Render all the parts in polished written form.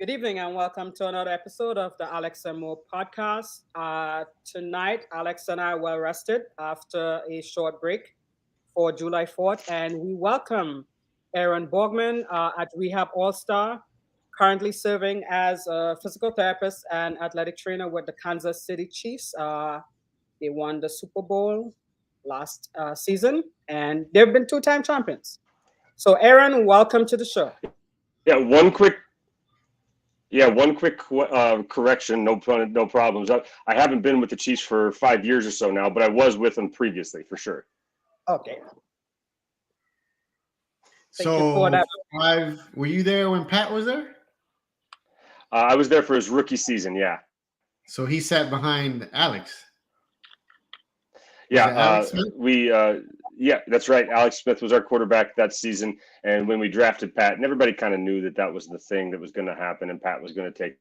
Good evening and welcome to another episode of the AlexAndMo Podcast. Tonight, Alex and I were rested after a short break for July 4th, and we welcome Aaron Borgmann at Rehab All Star, currently serving as a physical therapist and athletic trainer with the Kansas City Chiefs. They won the Super Bowl last season, and they've been two-time champions. So, Aaron, welcome to the show. Yeah, one quick correction. No problems. I haven't been with the Chiefs for 5 years or so now, but I was with them previously for sure. Okay. So, were you there when Pat was there? I was there for his rookie season. Yeah. So he sat behind Alex. Yeah, yeah, that's right. Alex Smith was our quarterback that season, and when we drafted Pat, and everybody kind of knew that was the thing that was going to happen, and Pat was going to take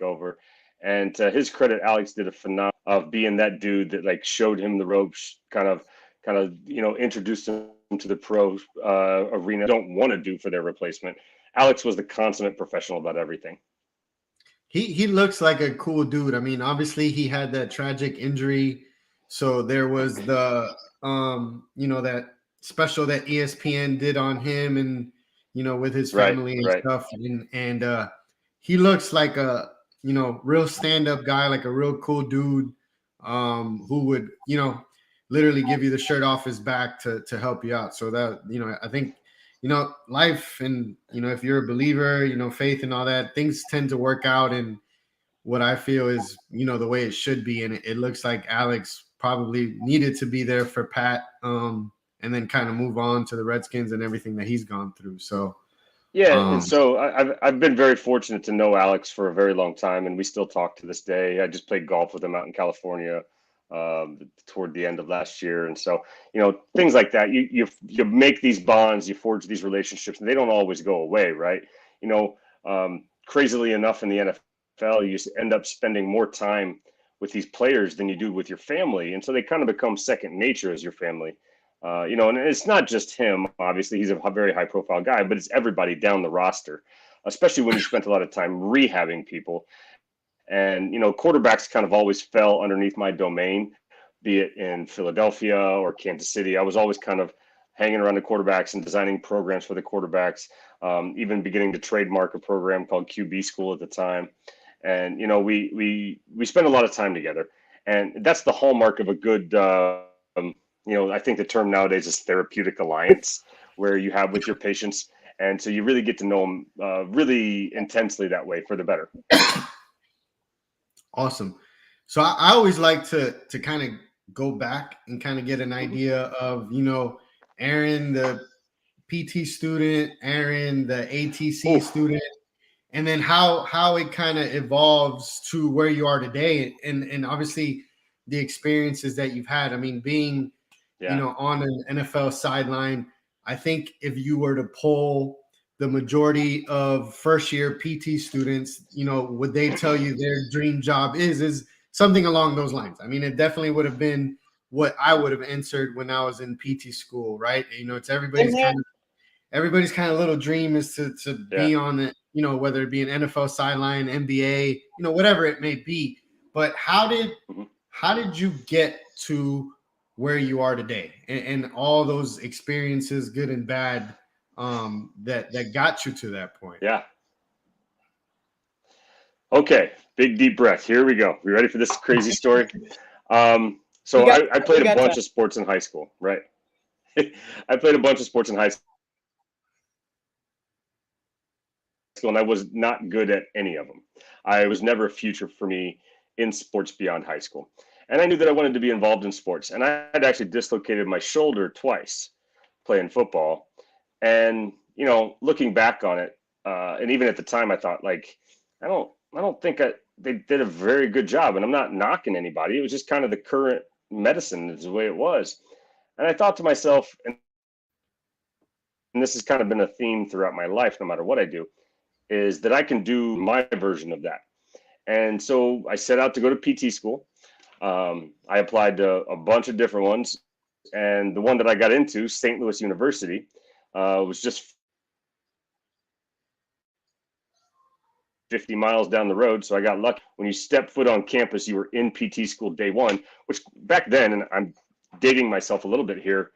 over. And to his credit, Alex did a phenomenal of being that dude that like showed him the ropes, kind of introduced him to the pro arena. Don't want to do for their replacement. Alex was the consummate professional about everything. He looks like a cool dude. I mean, obviously he had that tragic injury. So there was the that special that ESPN did on him and with his family and stuff. And he looks like a real stand-up guy, like a real cool dude who would, literally give you the shirt off his back to help you out. So that, I think, life and, if you're a believer, faith and all that, things tend to work out in what I feel is, the way it should be. And it looks like Alex probably needed to be there for Pat and then kind of move on to the Redskins and everything that he's gone through. So, yeah. And so I've been very fortunate to know Alex for a very long time, and we still talk to this day. I just played golf with him out in California toward the end of last year. And so, things like that, you make these bonds, you forge these relationships, and they don't always go away. Right. Crazily enough in the NFL, you end up spending more time with these players than you do with your family. And so they kind of become second nature as your family, and it's not just him. Obviously he's a very high profile guy, but it's everybody down the roster, especially when you spent a lot of time rehabbing people. And, quarterbacks kind of always fell underneath my domain, be it in Philadelphia or Kansas City. I was always kind of hanging around the quarterbacks and designing programs for the quarterbacks, even beginning to trademark a program called QB School at the time. And, we spend a lot of time together. And that's the hallmark of a good, I think the term nowadays is therapeutic alliance, where you have with your patients. And so you really get to know them really intensely that way for the better. Awesome. So I always like to kind of go back and kind of get an idea of, Aaron, the PT student, Aaron, the ATC student, and then how it kind of evolves to where you are today. And obviously the experiences that you've had. I mean, being, on an NFL sideline, I think if you were to poll the majority of first-year PT students, would they tell you their dream job is something along those lines? I mean, it definitely would have been what I would have answered when I was in PT school, right? It's everybody's kind of little dream is to be on it, whether it be an NFL sideline, NBA, whatever it may be. But how did you get to where you are today and all those experiences, good and bad, that got you to that point? Yeah. Okay. Big deep breath. Here we go. We ready for this crazy story? So I played a bunch of sports in high school, right? I played a bunch of sports in high school, and I was not good at any of them. I was never a future for me in sports beyond high school. And I knew that I wanted to be involved in sports. And I had actually dislocated my shoulder twice playing football. And, looking back on it, and even at the time, I thought, like, I don't think they did a very good job. And I'm not knocking anybody. It was just kind of the current medicine is the way it was. And I thought to myself, and this has kind of been a theme throughout my life, no matter what I do, is that I can do my version of that. And so I set out to go to PT school. I applied to a bunch of different ones. And the one that I got into, St. Louis University, was just 50 miles down the road. So I got lucky. When you step foot on campus, you were in PT school day one, which back then, and I'm dating myself a little bit here,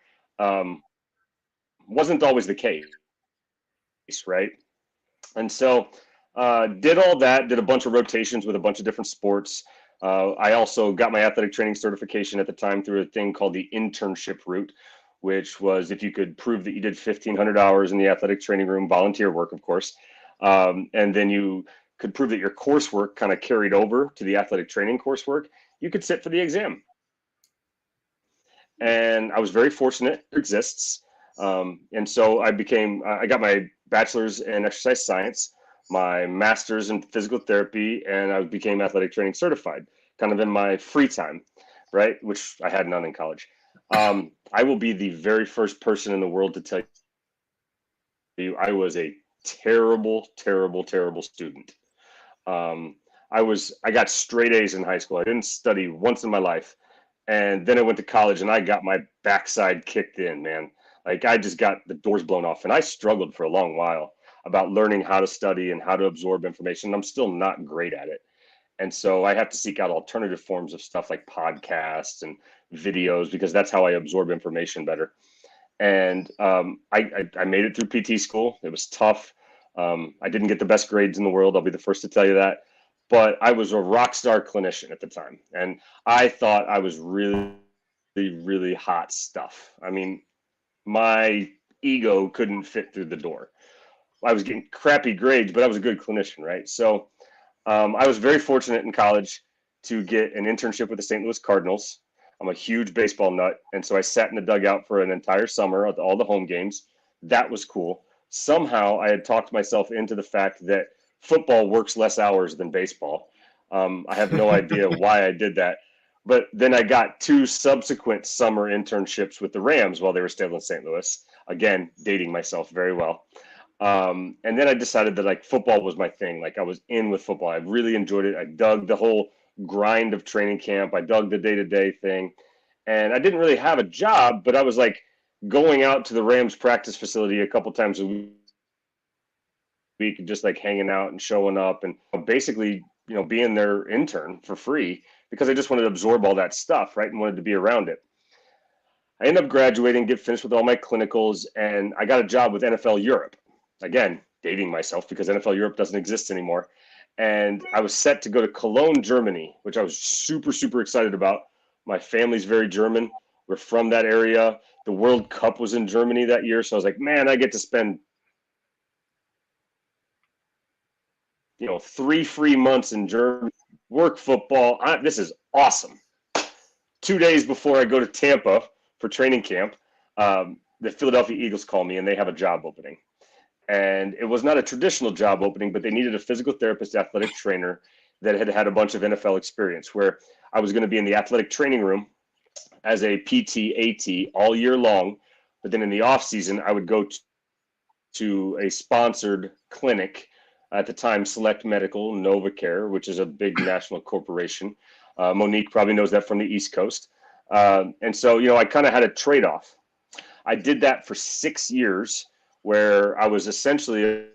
wasn't always the case, right? And so did all that, did a bunch of rotations with a bunch of different sports. I also got my athletic training certification at the time through a thing called the internship route, which was if you could prove that you did 1,500 hours in the athletic training room, volunteer work, of course, and then you could prove that your coursework kind of carried over to the athletic training coursework, you could sit for the exam. And I was very fortunate it exists. And so I got my bachelor's in exercise science, my master's in physical therapy, and I became athletic training certified kind of in my free time, right? Which I had none in college. I will be the very first person in the world to tell you I was a terrible, terrible, terrible student. I got straight A's in high school. I didn't study once in my life. And then I went to college and I got my backside kicked in, man. Like I just got the doors blown off, and I struggled for a long while about learning how to study and how to absorb information. I'm still not great at it. And so I have to seek out alternative forms of stuff like podcasts and videos, because that's how I absorb information better. And I made it through PT school. It was tough. I didn't get the best grades in the world. I'll be the first to tell you that. But I was a rock star clinician at the time. And I thought I was really, really hot stuff. I mean, my ego couldn't fit through the door. I was getting crappy grades, but I was a good clinician, right? So I was very fortunate in college to get an internship with the St. Louis Cardinals. I'm a huge baseball nut, and so I sat in the dugout for an entire summer at all the home games. That was cool. Somehow I had talked myself into the fact that football works less hours than baseball. I have no idea why I did that. But then I got 2 subsequent summer internships with the Rams while they were still in St. Louis. Again, dating myself very well. And then I decided that like football was my thing. Like I was in with football. I really enjoyed it. I dug the whole grind of training camp. I dug the day-to-day thing. And I didn't really have a job, but I was like going out to the Rams practice facility a couple times a week, and just like hanging out and showing up and basically, being their intern for free, because I just wanted to absorb all that stuff, right? And wanted to be around it. I ended up graduating, get finished with all my clinicals, and I got a job with NFL Europe. Again, dating myself because NFL Europe doesn't exist anymore. And I was set to go to Cologne, Germany, which I was super, super excited about. My family's very German. We're from that area. The World Cup was in Germany that year. So I was like, man, I get to spend 3 free months in Germany, work football. This is awesome. 2 days before I go to Tampa for training camp, the Philadelphia Eagles call me and they have a job opening. And it was not a traditional job opening, but they needed a physical therapist, athletic trainer that had had a bunch of NFL experience, where I was going to be in the athletic training room as a PT, AT all year long. But then in the off season, I would go to a sponsored clinic. At the time, Select Medical, NovaCare, which is a big national corporation. Monique probably knows that from the East Coast. And so, I kind of had a trade-off. I did that for 6 years, where I was essentially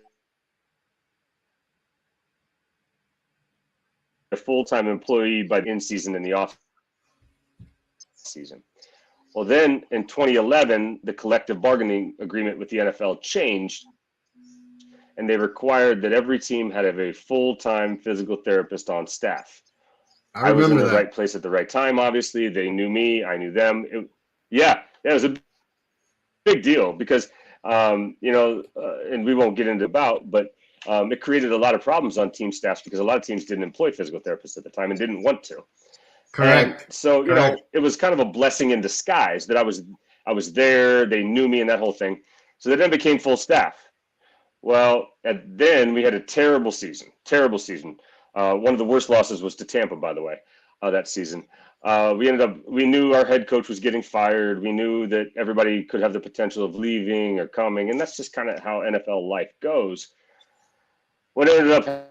a full-time employee by the in-season and the off-season. Well, then in 2011, the collective bargaining agreement with the NFL changed, and they required that every team had a full-time physical therapist on staff. I was in the right place at the right time, obviously. They knew me. I knew them. It was a big deal because, and we won't get into but it created a lot of problems on team staffs because a lot of teams didn't employ physical therapists at the time and didn't want to. Correct. And so, it was kind of a blessing in disguise that I was there. They knew me and that whole thing. So they then became full staff. Well, then we had a terrible season. One of the worst losses was to Tampa, by the way, that season. We knew our head coach was getting fired. We knew that everybody could have the potential of leaving or coming, and that's just kind of how NFL life goes. What ended up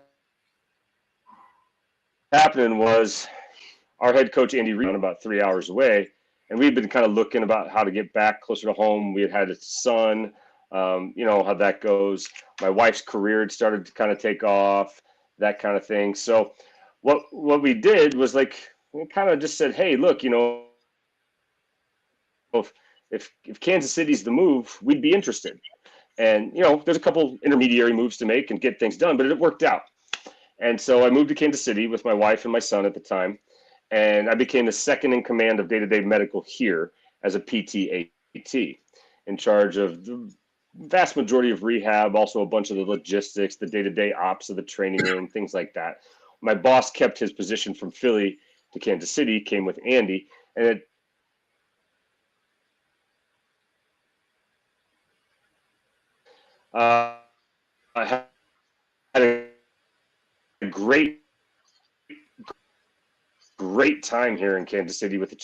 happening was our head coach, Andy Reid, about 3 hours away, and we'd been kind of looking about how to get back closer to home. We had a son, how that goes. My wife's career had started to kind of take off. that kind of thing. So what we did was like, we kind of just said, hey, look, if Kansas City's the move, we'd be interested. And, there's a couple intermediary moves to make and get things done, but it worked out. And so I moved to Kansas City with my wife and my son at the time. And I became the second in command of day-to-day medical here as a PT-AT, in charge of the vast majority of rehab, also a bunch of the logistics, the day-to-day ops of the training room, things like that. My boss kept his position from Philly to Kansas City, came with Andy, and I had a great time here in Kansas City with the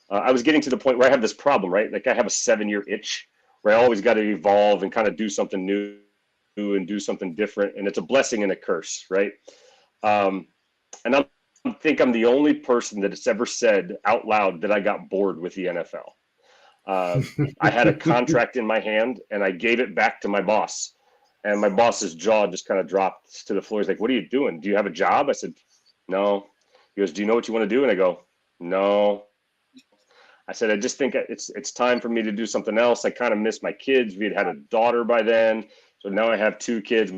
I was getting to the point where I have this problem, right? Like I have a 7-year itch where I always got to evolve and kind of do something new and do something different. And it's a blessing and a curse, right? And I think I'm the only person that has ever said out loud that I got bored with the NFL. I had a contract in my hand and I gave it back to my boss, and my boss's jaw just kind of dropped to the floor. He's like, "What are you doing? Do you have a job?" I said, "No." He goes, "Do you know what you want to do?" And I go, "No." I said, "I just think it's time for me to do something else. I kind of miss my kids. We had a daughter by then. So now I have 2 kids.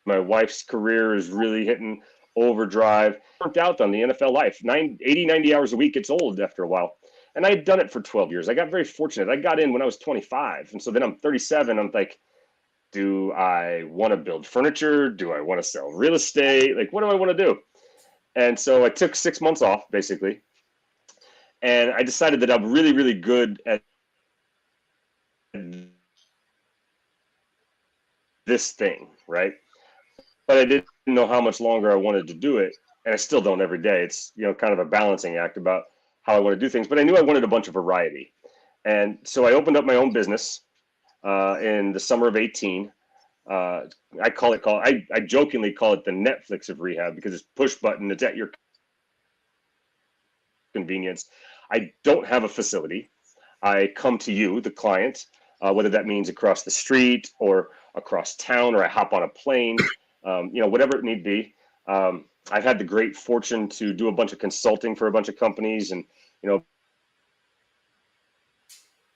My wife's career is really hitting overdrive. Burnt out on the NFL life. 80, 90 hours a week gets old after a while. And I had done it for 12 years. I got very fortunate. I got in when I was 25. And so then I'm 37. I'm like, do I want to build furniture? Do I want to sell real estate? Like, what do I want to do?" And so I took 6 months off, basically. And I decided that I'm really, really good at this thing, right? But I didn't know how much longer I wanted to do it. And I still don't every day. It's, kind of a balancing act about how I want to do things. But I knew I wanted a bunch of variety. And so I opened up my own business in the summer of 18. I jokingly call it the Netflix of rehab because it's push button. It's at your convenience. I don't have a facility. I come to you, the client, whether that means across the street or across town, or I hop on a plane, whatever it need be. I've had the great fortune to do a bunch of consulting for a bunch of companies and,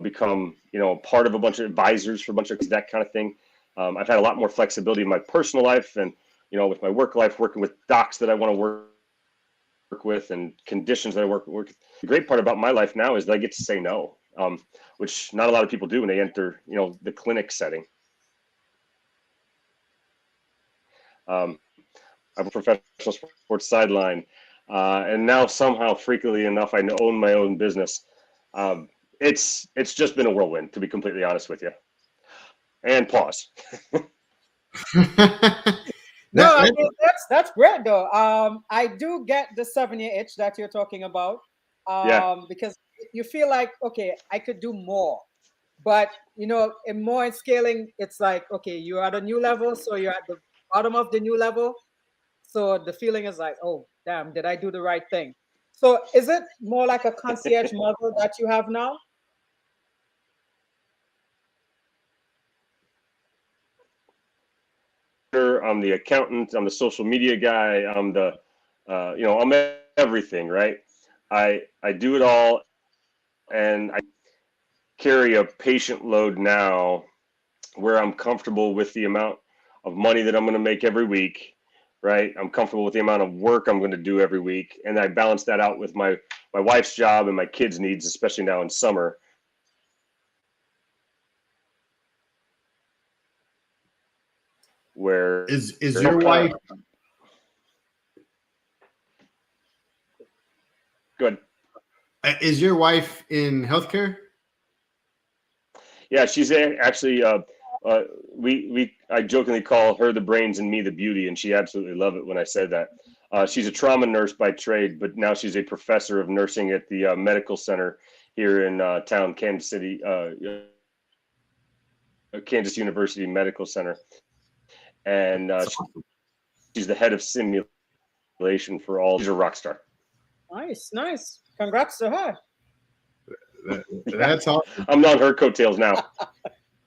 become, part of a bunch of advisors for a bunch of that kind of thing. I've had a lot more flexibility in my personal life and, with my work life, working with docs that I want to work with and conditions that I work with. The great part about my life now is that I get to say no, which not a lot of people do when they enter, the clinic setting. I'm a professional sports sideline, and now somehow, freakily enough, I own my own business. It's just been a whirlwind, to be completely honest with you. And pause. No, I mean, that's great though. I do get the 7-year itch that you're talking about. Because you feel like, okay, I could do more. But in scaling, it's like, okay, you're at a new level, so you're at the bottom of the new level. So the feeling is like, oh, damn, did I do the right thing? So is it more like a concierge model that you have now? I'm the accountant. I'm the social media guy. I'm I'm everything, right? I do it all, and I carry a patient load now where I'm comfortable with the amount of money that I'm going to make every week, right? I'm comfortable with the amount of work I'm going to do every week, and I balance that out with my wife's job and my kids' needs, especially now in summer. Where is your wife? Good. Is your wife in healthcare? Yeah, she's actually. I jokingly call her the brains and me the beauty, and she absolutely loved it when I said that. She's a trauma nurse by trade, but now she's a professor of nursing at the medical center here in town, Kansas City, Kansas University Medical Center. And she's the head of simulation for all. She's a rock star. Nice. Congrats to her. That's awesome. I'm on her coattails now.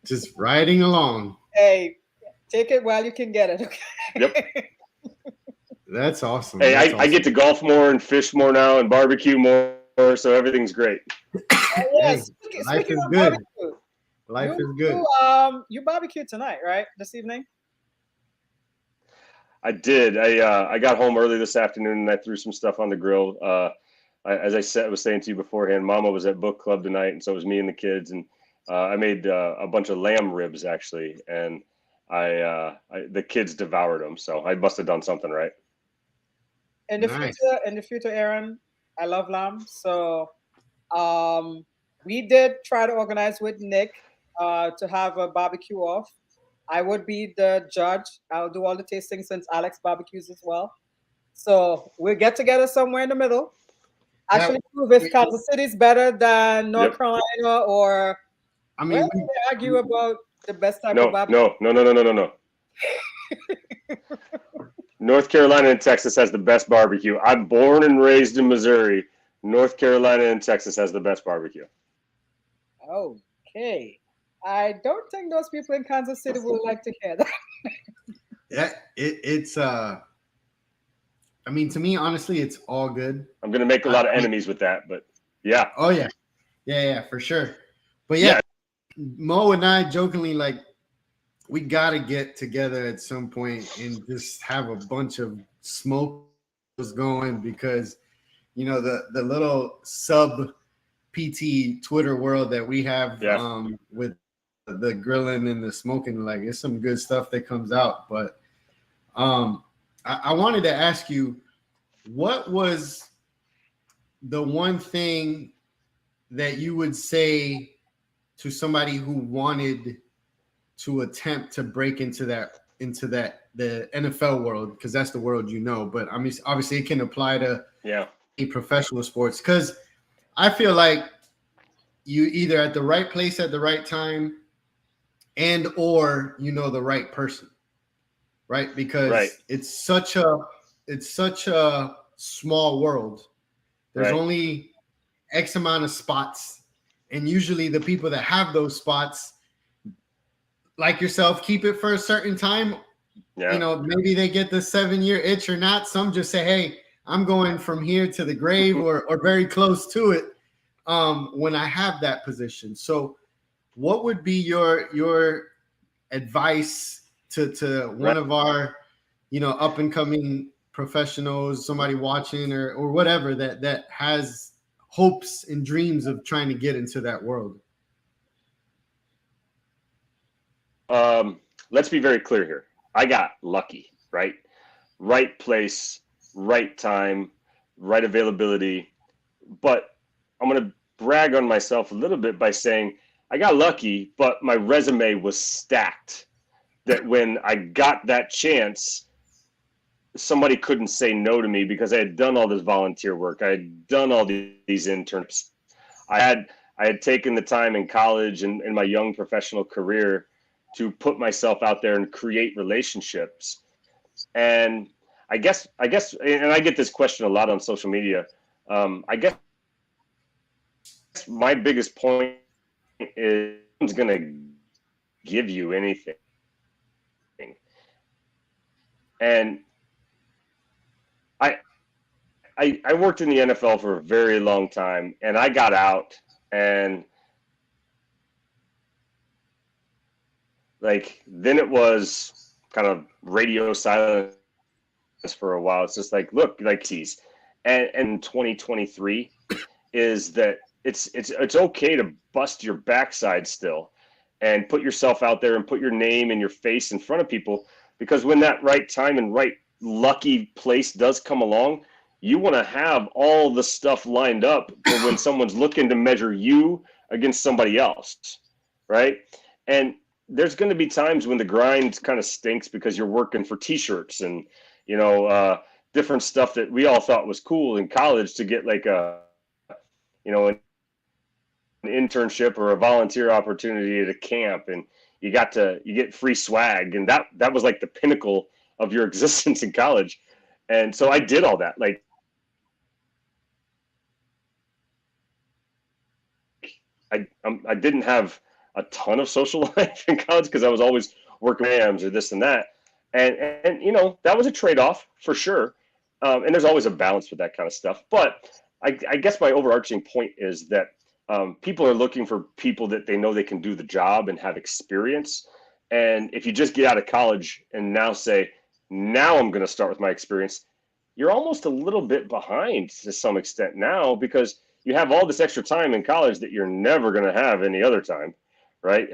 Just riding along. Hey, Take it while you can get it. Okay. Yep. That's awesome. Hey, That's I get to golf more and fish more now and barbecue more, so everything's great. Yes. Life Speaking is of good. barbecue, Life is good. you barbecue tonight, right? This evening. I did. I got home early this afternoon and I threw some stuff on the grill. As I was saying to you beforehand, Mama was at book club tonight, and so was me and the kids. And I made a bunch of lamb ribs actually, and the kids devoured them. So I must have done something right. In the Nice. future, Aaron, I love lamb. So, we did try to organize with Nick to have a barbecue off. I would be the judge. I'll do all the tasting since Alex barbecues as well. So we'll get together somewhere in the middle. Actually, prove if Kansas City's better than North Yep. Carolina, or I mean, where do they argue about the best type of No, barbecue? no. North Carolina and Texas has the best barbecue. I'm born and raised in Missouri. North Carolina and Texas has the best barbecue. Okay. I don't think those people in Kansas City would like to hear that. yeah, it's I mean, to me, honestly, it's all good. I'm gonna make a lot of enemies with that, but yeah. Oh yeah, for sure. But yeah, Mo and I jokingly like we gotta get together at some point and just have a bunch of smoke going because the little sub PT Twitter world that we have with the grilling and the smoking, like it's some good stuff that comes out. But I wanted to ask you, what was the one thing that you would say to somebody who wanted to attempt to break into the NFL world, because that's the world but I mean obviously it can apply to professional sports, because I feel like you either at the right place at the right time and or the right person, right? Because it's such a small world. There's only X amount of spots, and usually the people that have those spots, like yourself, keep it for a certain time. Maybe they get the 7-year itch or not. Some just say, hey, I'm going from here to the grave or very close to it when I have that position. So what would be your advice to one of our up and coming professionals, somebody watching or whatever that has hopes and dreams of trying to get into that world? Let's be very clear here. I got lucky, right? Right place, right time, right availability. But I'm going to brag on myself a little bit by saying I got lucky, but my resume was stacked that when I got that chance, somebody couldn't say no to me because I had done all this volunteer work. I had done all these internships. I had taken the time in college and in my young professional career to put myself out there and create relationships. And I guess, and I get this question a lot on social media. I guess my biggest point is who's going to give you anything. And I worked in the NFL for a very long time, and I got out and then it was kind of radio silence for a while. It's just like, look, tease. And 2023 is that it's okay to bust your backside still and put yourself out there and put your name and your face in front of people, because when that right time and right lucky place does come along, you want to have all the stuff lined up for when someone's looking to measure you against somebody else, right? And there's going to be times when the grind kind of stinks because you're working for t-shirts and, different stuff that we all thought was cool in college to get an internship or a volunteer opportunity at a camp, and you get free swag. And that was like the pinnacle of your existence in college. And so I did all that. I didn't have a ton of social life in college because I was always working Rams or this and that. And you know, that was a trade-off for sure. And there's always a balance with that kind of stuff. But I guess my overarching point is that people are looking for people that they know they can do the job and have experience. And if you just get out of college and now say, now I'm going to start with my experience, you're almost a little bit behind to some extent now, because you have all this extra time in college that you're never going to have any other time, right?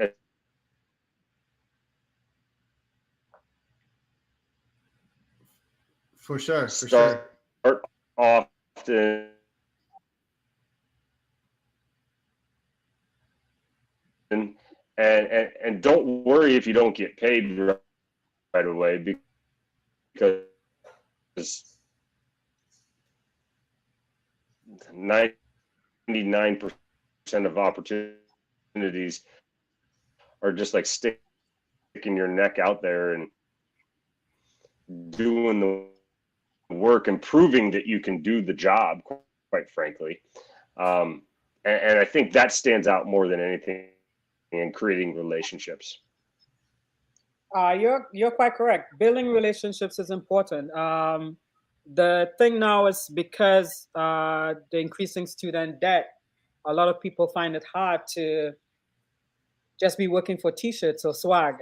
For sure. Start often. And don't worry if you don't get paid right away, because 99% of opportunities are just like sticking your neck out there and doing the work and proving that you can do the job, quite frankly. And I think that stands out more than anything in creating relationships. You're quite correct. Building relationships is important. The thing now is because the increasing student debt, a lot of people find it hard to just be working for t-shirts or swag.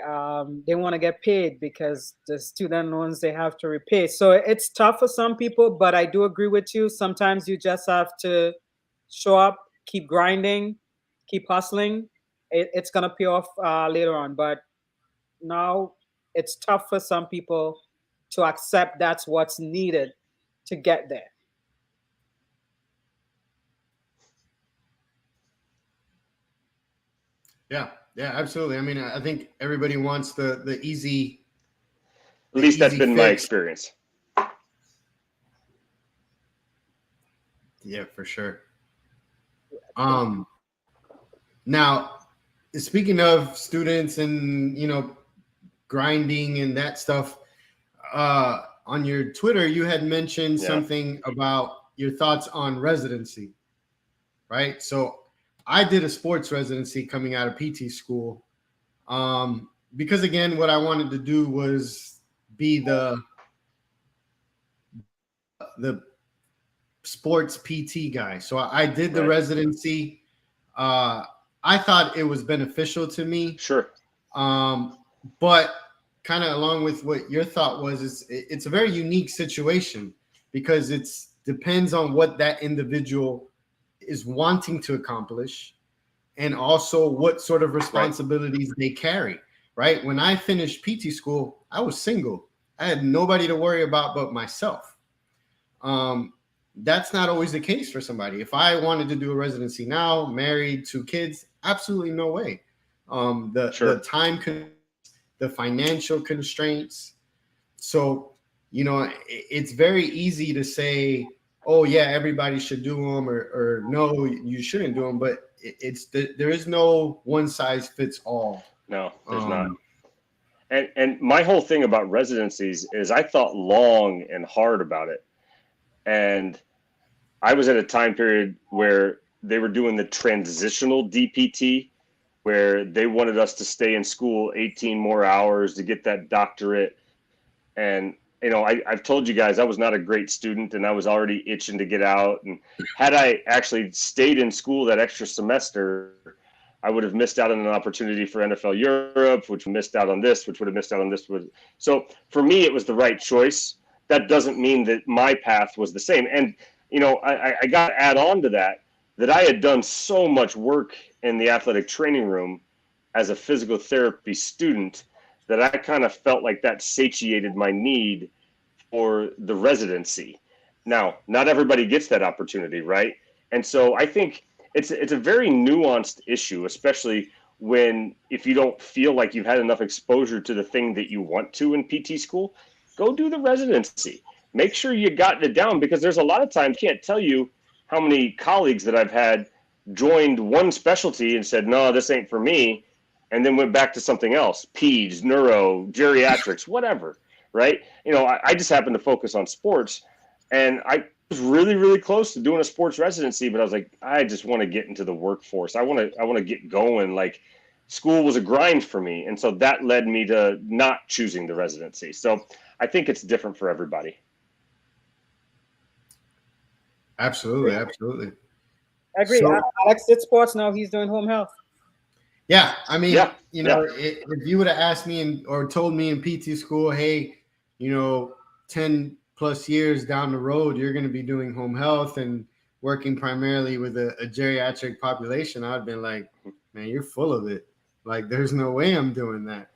They want to get paid because the student loans they have to repay. So it's tough for some people, but I do agree with you. Sometimes you just have to show up, keep grinding, keep hustling. It's going to pay off later on. But now it's tough for some people to accept that's what's needed to get there. Yeah, absolutely. I mean, I think everybody wants the easy. At least that's been my experience. Yeah, for sure. Now, speaking of students and, you know, grinding and that stuff, on your Twitter, you had mentioned something about your thoughts on residency, right? So I did a sports residency coming out of PT school, because, again, what I wanted to do was be the sports PT guy. So I did the residency. I thought it was beneficial to me. Sure. But kind of along with what your thought was, it's a very unique situation because it depends on what that individual is wanting to accomplish and also what sort of responsibilities they carry, right? When I finished PT school, I was single. I had nobody to worry about but myself. That's not always the case for somebody. If I wanted to do a residency now, married, 2 kids, absolutely no way. The time, the financial constraints. So, you know, it's very easy to say, oh yeah, everybody should do them, or no, you shouldn't do them. But there is no one size fits all. No, there's not. And my whole thing about residencies is I thought long and hard about it. And I was at a time period where they were doing the transitional DPT, where they wanted us to stay in school 18 more hours to get that doctorate. And, you know, I've told you guys I was not a great student and I was already itching to get out. And had I actually stayed in school that extra semester, I would have missed out on an opportunity for NFL Europe, which missed out on this, which would have missed out on this. So for me, it was the right choice. That doesn't mean that my path was the same. And, you know, I got to add on to that I had done so much work in the athletic training room as a physical therapy student that I kind of felt like that satiated my need for the residency. Now, not everybody gets that opportunity, right? And so I think it's a very nuanced issue, especially if you don't feel like you've had enough exposure to the thing that you want to in PT school, go do the residency. Make sure you got it down, because there's a lot of times, I can't tell you how many colleagues that I've had joined one specialty and said, no, this ain't for me, and then went back to something else, peds, neuro, geriatrics, whatever, right? You know, I just happened to focus on sports, and I was really, really close to doing a sports residency, but I was like, I just want to get into the workforce. I want to get going. Like, school was a grind for me. And so that led me to not choosing the residency. So I think it's different for everybody. Absolutely. Absolutely. I agree. So, Alex did sports. Now he's doing home health. yeah. I mean, Yeah, if you would have asked me or told me in PT school, hey, 10 plus years down the road, you're going to be doing home health and working primarily with a geriatric population, I'd been like, man, you're full of it. Like, there's no way I'm doing that.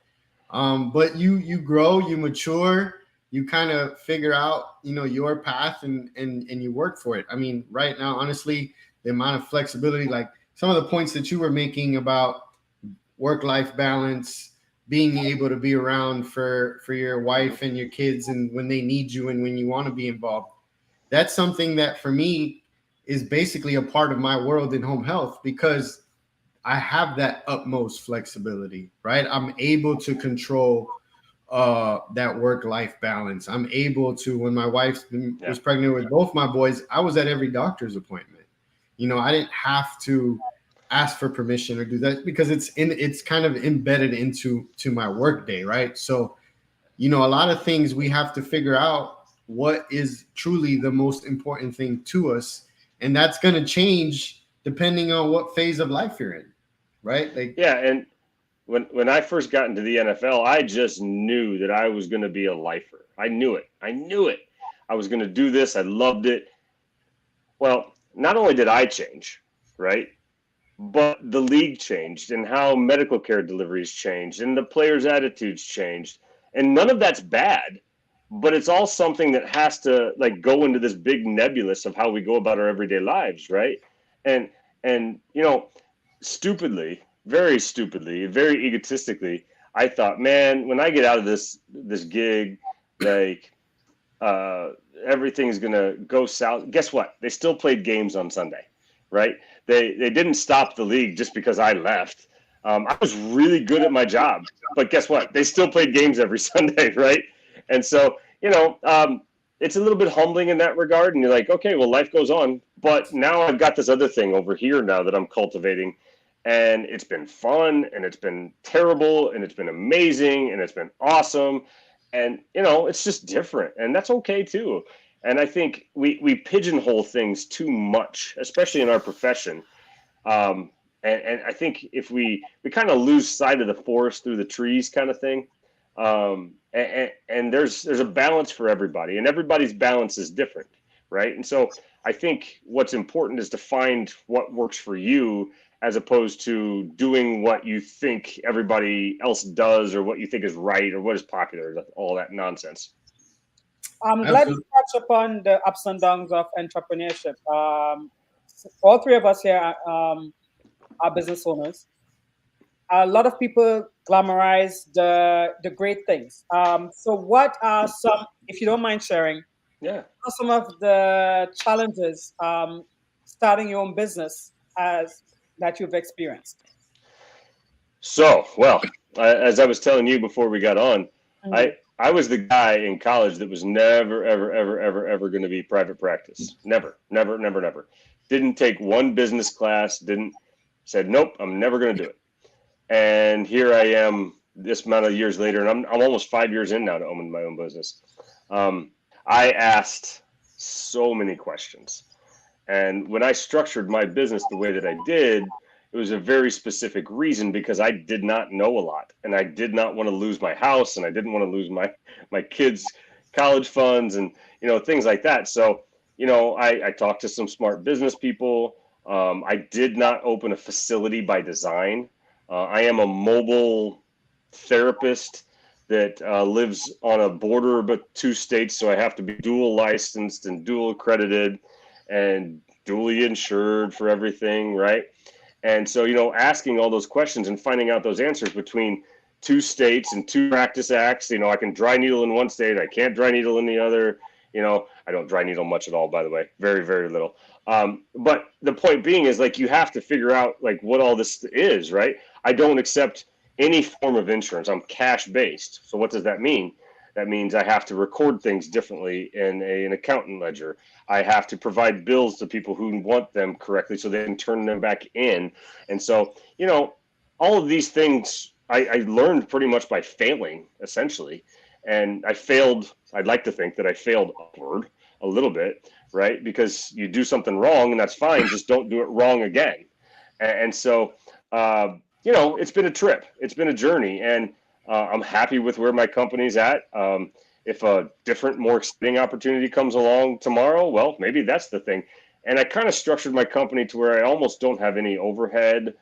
But you grow, you mature, you kind of figure out, your path and you work for it. I mean, right now, honestly, the amount of flexibility, like some of the points that you were making about work-life balance, being able to be around for your wife and your kids and when they need you and when you want to be involved. That's something that for me is basically a part of my world in home health because I have that utmost flexibility, right? I'm able to control that work-life balance. I'm able to, when my wife was pregnant with both my boys, I was at every doctor's appointment. I didn't have to ask for permission or do that because it's kind of embedded into my work day, right? So, a lot of things we have to figure out what is truly the most important thing to us, and that's going to change depending on what phase of life you're in, right? And when I first got into the NFL, I just knew that I was going to be a lifer. I knew it. I was going to do this. I loved it. Well, not only did I change, right? But the league changed and how medical care deliveries changed and the players' attitudes changed. And none of that's bad, but it's all something that has to go into this big nebulous of how we go about our everyday lives, right? And stupidly, very egotistically, I thought, man, when I get out of this gig, everything's gonna go south. Guess what? They still played games on Sunday, right? They didn't stop the league just because I left. I was really good at my job, but guess what? They still played games every Sunday, right? And so, it's a little bit humbling in that regard. And you're like, okay, well, life goes on. But now I've got this other thing over here now that I'm cultivating. And it's been fun, and it's been terrible, and it's been amazing, and it's been awesome. And, it's just different. And that's okay, too. And I think we pigeonhole things too much, especially in our profession. And I think if we kind of lose sight of the forest through the trees kind of thing. And there's a balance for everybody, and everybody's balance is different, right? And so I think what's important is to find what works for you as opposed to doing what you think everybody else does or what you think is right or what is popular, all that nonsense. I'm glad you touch upon the ups and downs of entrepreneurship. All three of us here are business owners. A lot of people glamorize the great things. So what are some, if you don't mind sharing, what are some of the challenges starting your own business that you've experienced? So, well, as I was telling you before we got on, I was the guy in college that was never, ever going to be private practice. Never. Didn't take one business class, said, nope, I'm never going to do it. And here I am this amount of years later, and I'm almost 5 years in now to own my own business. I asked so many questions. And when I structured my business the way that I did, it was a very specific reason because I did not know a lot, and I did not want to lose my house, and I didn't want to lose my kids' college funds and, things like that. So, I talked to some smart business people. I did not open a facility by design. I am a mobile therapist that lives on a border of 2 states, so I have to be dual licensed and dual accredited and duly insured for everything, right? And so, asking all those questions and finding out those answers between 2 states and 2 practice acts, I can dry needle in one state, I can't dry needle in the other. I don't dry needle much at all, by the way, very, very little. But the point being is you have to figure out what all this is, right? I don't accept any form of insurance. I'm cash based. So what does that mean? That means I have to record things differently in an accountant ledger. I have to provide bills to people who want them correctly so they can turn them back in. And so, all of these things I learned pretty much by failing, essentially. And I failed. I'd like to think that I failed upward a little bit, right? Because you do something wrong and that's fine. Just don't do it wrong again. And so, it's been a trip. It's been a journey. And I'm happy with where my company's at. If a different, more exciting opportunity comes along tomorrow, well, maybe that's the thing. And I kind of structured my company to where I almost don't have any overhead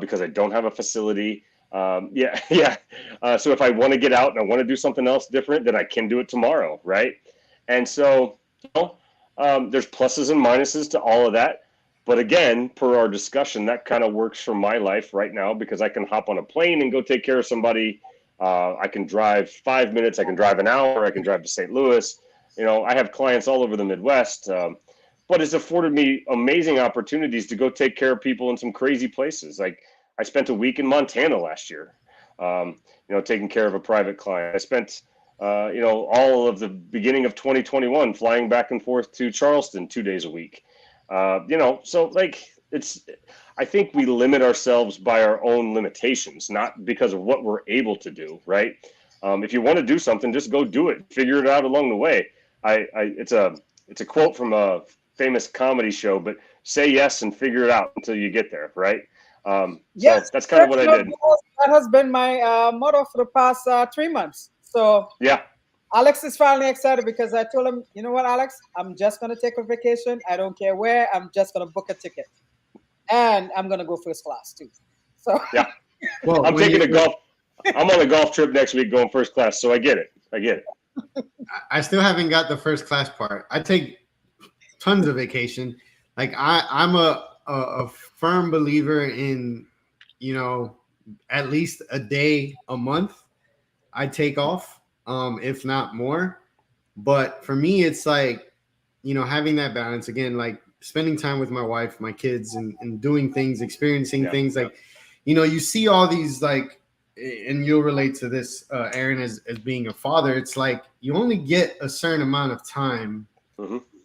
because I don't have a facility. So if I want to get out and I want to do something else different, then I can do it tomorrow, right? And so, there's pluses and minuses to all of that. But again, per our discussion, that kind of works for my life right now because I can hop on a plane and go take care of somebody. I can drive 5 minutes. I can drive an hour. I can drive to St. Louis. I have clients all over the Midwest. But it's afforded me amazing opportunities to go take care of people in some crazy places. Like I spent a week in Montana last year, taking care of a private client. I spent, all of the beginning of 2021 flying back and forth to Charleston 2 days a week. I think we limit ourselves by our own limitations, not because of what we're able to do, right? If you want to do something, just go do it. Figure it out along the way. It's a quote from a famous comedy show, but say yes and figure it out until you get there, right? Yes, so that's kind of what I did. That has been my motto for the past 3 months. So yeah, Alex is finally excited because I told him, you know what, Alex, I'm just going to take a vacation. I don't care where. I'm just going to book a ticket. And I'm going to go first class too. So yeah, well, I'm on a golf trip next week going first class. So I get it. I still haven't got the first class part. I take tons of vacation. Like I'm a firm believer in, at least a day a month I take off, if not more. But for me, it's like, having that balance again, like spending time with my wife, my kids, and doing things, experiencing things like, you see all these like, and you'll relate to this, Aaron, as being a father. It's like you only get a certain amount of time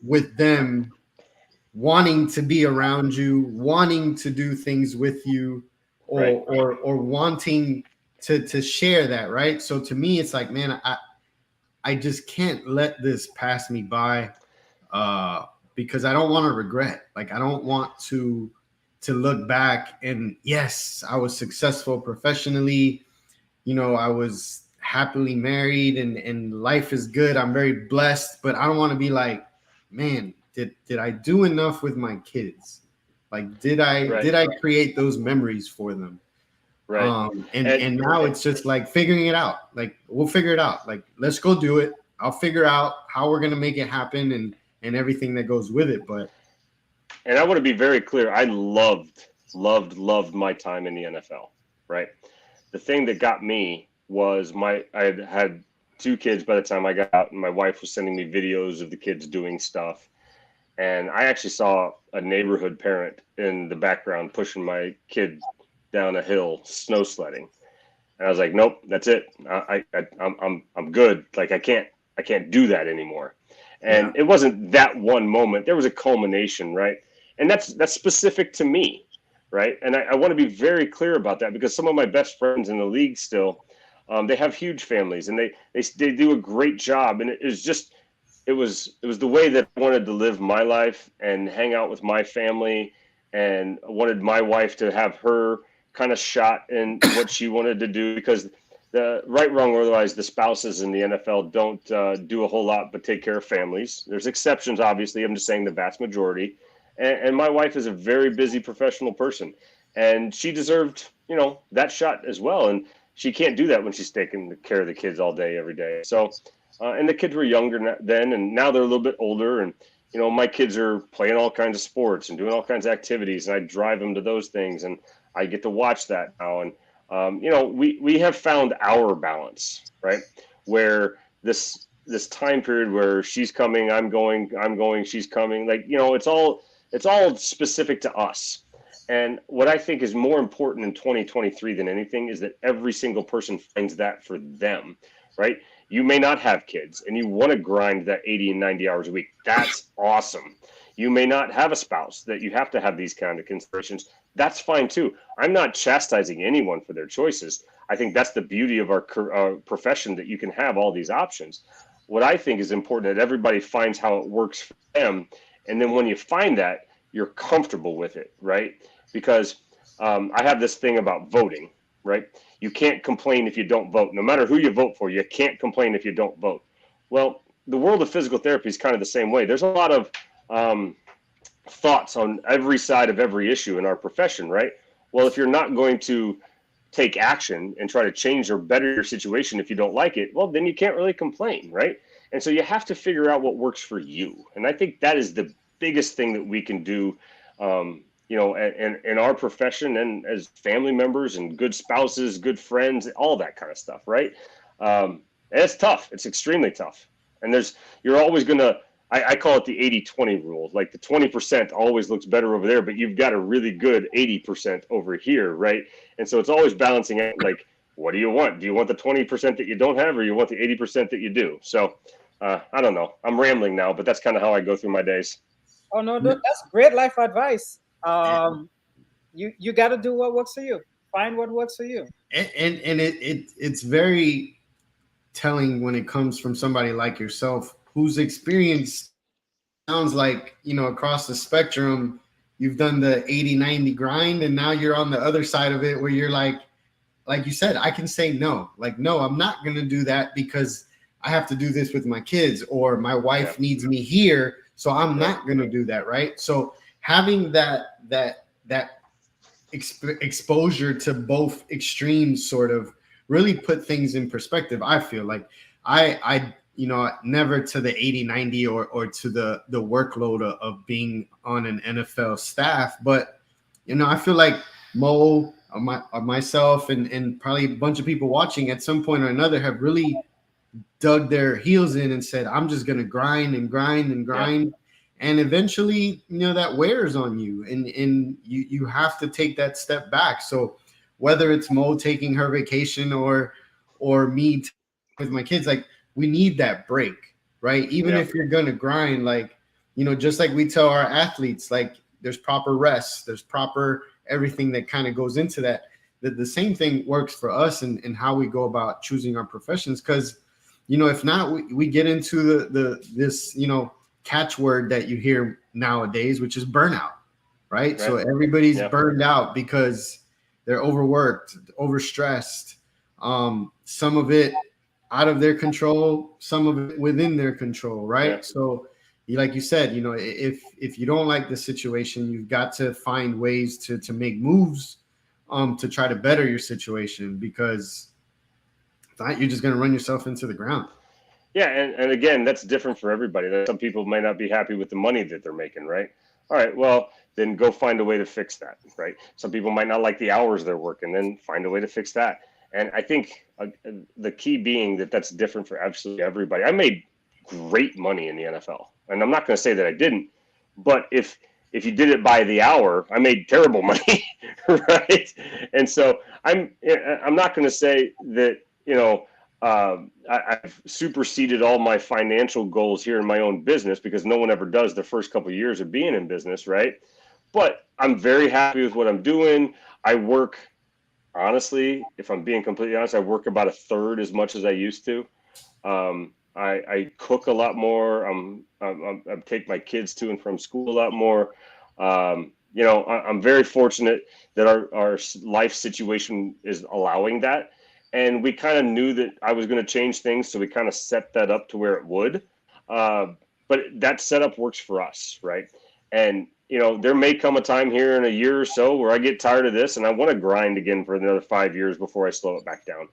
with them wanting to be around you, wanting to do things with you, or wanting to share that, right? So to me, it's like, man, I just can't let this pass me by because I don't want to regret. Like I don't want to look back and yes, I was successful professionally. I was happily married and life is good. I'm very blessed, but I don't want to be like, man, did I do enough with my kids? Like, did I create those memories for them? Right. And now it's just like figuring it out. Like we'll figure it out. Like, let's go do it. I'll figure out how we're going to make it happen and everything that goes with it. And I want to be very clear. I loved my time in the NFL, right? The thing that got me was I had 2 kids by the time I got out, and my wife was sending me videos of the kids doing stuff. And I actually saw a neighborhood parent in the background pushing my kid down a hill, snow sledding. And I was like, nope, that's it. I'm good. Like I can't do that anymore. And it wasn't that one moment. There was a culmination, right? And that's specific to me, right? And I want to be very clear about that because some of my best friends in the league still, they have huge families and they do a great job. And it was the way that I wanted to live my life and hang out with my family, and I wanted my wife to have her kind of shot in what she wanted to do, because the right, wrong, or otherwise, the spouses in the NFL don't do a whole lot but take care of families. There's exceptions, obviously. I'm just saying the vast majority. And my wife is a very busy professional person, and she deserved, that shot as well. And she can't do that when she's taking care of the kids all day, every day. So, and the kids were younger then, and now they're a little bit older. And, my kids are playing all kinds of sports and doing all kinds of activities, and I drive them to those things, and I get to watch that now. And, we have found our balance, right? Where this time period where she's coming, I'm going, she's coming, like, it's all specific to us. And what I think is more important in 2023 than anything is that every single person finds that for them, right? You may not have kids and you want to grind that 80 and 90 hours a week. That's awesome. You may not have a spouse that you have to have these kind of considerations. that's fine too. I'm not chastising anyone for their choices. I think that's the beauty of our profession, that you can have all these options. What I think is important, that everybody finds how it works for them. And then when you find that, you're comfortable with it, right? Because I have this thing about voting, right? You can't complain if you don't vote. No matter who you vote for, you can't complain if you don't vote. Well, the world of physical therapy is kind of the same way. There's a lot of thoughts on every side of every issue in our profession, right? Well, if you're not going to take action and try to change or better your situation if you don't like it, well, then you can't really complain, right? And so you have to figure out what works for you. And I think that is the biggest thing that we can do, in our profession, and as family members and good spouses, good friends, all that kind of stuff, right? And it's tough. It's extremely tough. And you're always going to, I call it the 80-20 rule. Like the 20% always looks better over there, but you've got a really good 80% over here, right? And so it's always balancing out, like, what do you want? Do you want the 20% that you don't have, or you want the 80% that you do? So I don't know. I'm rambling now, but that's kind of how I go through my days. Oh, no, that's great life advice. You got to do what works for you. Find what works for you. And it's very telling when it comes from somebody like yourself, whose experience sounds like, across the spectrum, you've done the 80-90 grind, and now you're on the other side of it where you're like you said, I can say no. Like, no, I'm not going to do that because I have to do this with my kids, or my wife needs me here, so I'm not going to do that, right? So having that exposure to both extremes sort of really put things in perspective. I feel like I never to the 80-90 or to the workload of being on an NFL staff, but I feel like Mo, myself, and probably a bunch of people watching at some point or another have really dug their heels in and said, I'm just going to grind and grind and grind. Yeah. And eventually, that wears on you, and you have to take that step back. So whether it's Mo taking her vacation or me with my kids, like, we need that break, right? Even if you're going to grind, like, just like we tell our athletes, like, there's proper rest, there's proper everything that kind of goes into that. The same thing works for us and how we go about choosing our professions. Because, if not, we get into this catchword that you hear nowadays, which is burnout, right? So everybody's burned out because they're overworked, overstressed. Some of it out of their control, some of it within their control, right? Yeah. So, like you said, if you don't like the situation, you've got to find ways to make moves to try to better your situation, because if not, you're just going to run yourself into the ground. Yeah, and again, that's different for everybody. Some people might not be happy with the money that they're making, right? All right, well, then go find a way to fix that, right? Some people might not like the hours they're working, then find a way to fix that. And I think the key being that's different for absolutely everybody. I made great money in the NFL, and I'm not going to say that I didn't, but if you did it by the hour, I made terrible money, right? And so I'm not going to say that, I've superseded all my financial goals here in my own business, because no one ever does the first couple of years of being in business, right? But I'm very happy with what I'm doing. I work, honestly, if I'm being completely honest, I work about a third as much as I used to. I cook a lot more. I take my kids to and from school a lot more. I'm very fortunate that our life situation is allowing that. And we kind of knew that I was going to change things, so we kind of set that up to where it would. But that setup works for us, right? And, there may come a time here in a year or so where I get tired of this and I want to grind again for another 5 years before I slow it back down.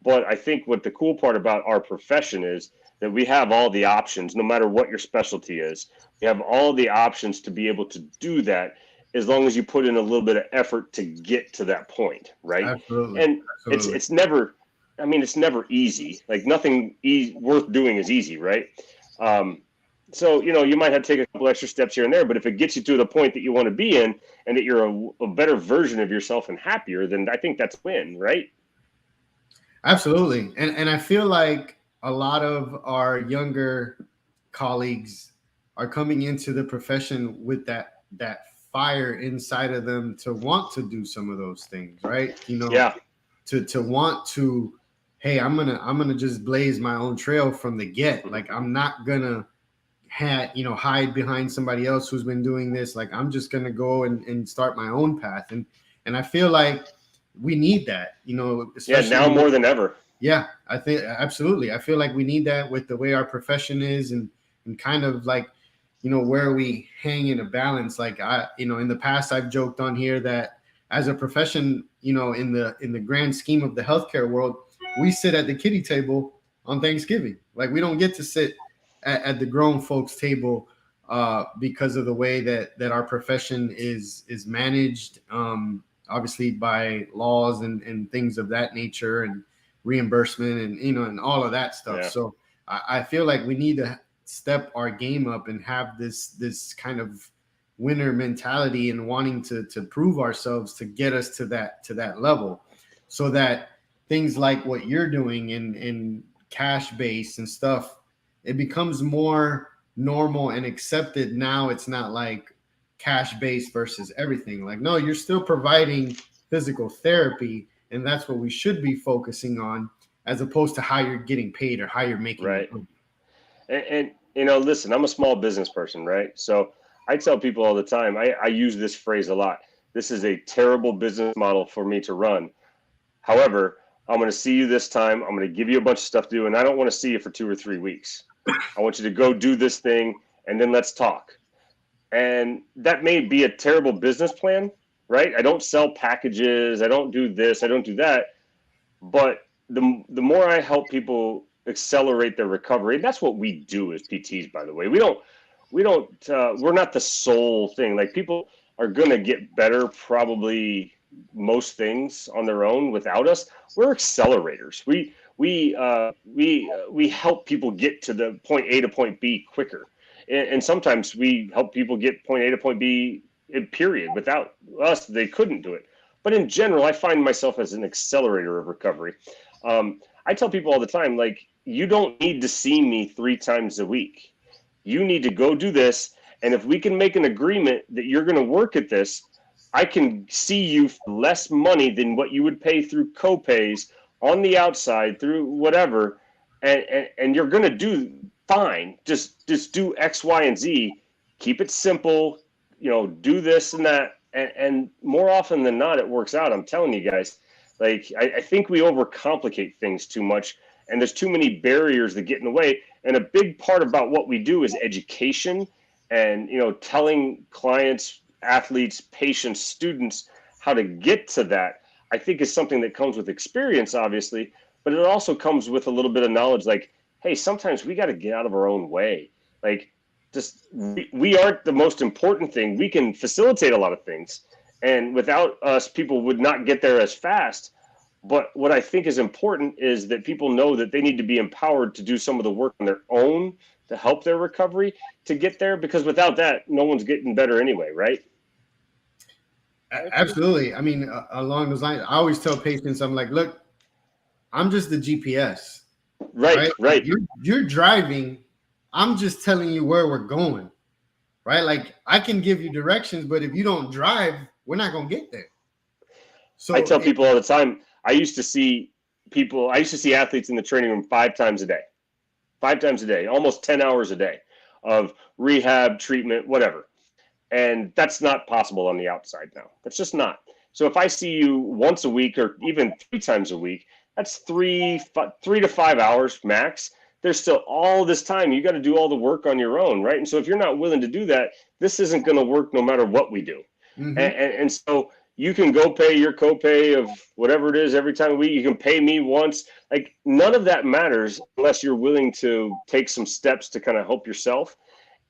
But I think what the cool part about our profession is that we have all the options, no matter what your specialty is. We have all the options to be able to do that, as long as you put in a little bit of effort to get to that point, right? Absolutely. And it's never easy. Like, nothing worth doing is easy, right? So, you might have to take a couple extra steps here and there, but if it gets you to the point that you want to be in, and that you're a better version of yourself and happier, then I think that's a win, right? Absolutely. And I feel like a lot of our younger colleagues are coming into the profession with that fire inside of them to want to do some of those things, right? Yeah. To want to, hey, I'm gonna just blaze my own trail from the get. Like, I'm not gonna hide behind somebody else who's been doing this. Like, I'm just gonna go and start my own path. And I feel like we need that, especially now more than ever. Yeah, I think absolutely. I feel like we need that with the way our profession is, and kind of like, where we hang in a balance. Like, in the past, I've joked on here that as a profession, in the grand scheme of the healthcare world, we sit at the kiddie table on Thanksgiving. Like, we don't get to sit at the grown folks table because of the way that our profession is managed, obviously by laws and things of that nature, and reimbursement, and and all of that stuff. Yeah. So I feel like we need to step our game up and have this kind of winner mentality and wanting to prove ourselves to get us to that level, so that things like what you're doing in cash base and stuff, it becomes more normal and accepted. Now it's not like cash based versus everything. Like, no, you're still providing physical therapy, and that's what we should be focusing on, as opposed to how you're getting paid or how you're making right. money. And listen, I'm a small business person, right? So I tell people all the time, I use this phrase a lot. This is a terrible business model for me to run. However, I'm going to see you this time. I'm going to give you a bunch of stuff to do, and I don't want to see you for 2 or 3 weeks. I want you to go do this thing, and then let's talk. And that may be a terrible business plan, right? I don't sell packages. I don't do this. I don't do that. But the more I help people accelerate their recovery, and that's what we do as PTs, by the way. We're not the sole thing. Like, people are going to get better probably most things on their own without us. We're accelerators. We help people get to the point A to point B quicker. And sometimes we help people get point A to point B, period. Without us, they couldn't do it. But in general, I find myself as an accelerator of recovery. I tell people all the time, like, you don't need to see me 3 times a week. You need to go do this. And if we can make an agreement that you're going to work at this, I can see you for less money than what you would pay through copays on the outside, through whatever. And you're going to do fine. Just do X, Y, and Z. Keep it simple, do this and that. And more often than not, it works out. I'm telling you guys, like, I think we overcomplicate things too much, and there's too many barriers that get in the way. And a big part about what we do is education, and, telling clients, athletes, patients, students how to get to that, I think is something that comes with experience, obviously, but it also comes with a little bit of knowledge. Like, hey, sometimes we got to get out of our own way. Like, just we aren't the most important thing. We can facilitate a lot of things, and without us, people would not get there as fast. But what I think is important is that people know that they need to be empowered to do some of the work on their own to help their recovery to get there, because without that, no one's getting better anyway, right? Absolutely. I mean, along those lines, I always tell patients, I'm like, look, I'm just the GPS. Right. You're driving. I'm just telling you where we're going, right? Like, I can give you directions, but if you don't drive, we're not going to get there. So I tell people all the time, I used to see athletes in the training room 5 times a day, almost 10 hours a day of rehab, treatment, whatever. And that's not possible on the outside now. That's just not. So if I see you once a week or even 3 times a week, that's 3 to 5 hours max. There's still all this time. You got to do all the work on your own, right? And so if you're not willing to do that, this isn't going to work no matter what we do. Mm-hmm. And so you can go pay your copay of whatever it is every time a week. You can pay me once. Like, none of that matters unless you're willing to take some steps to kind of help yourself.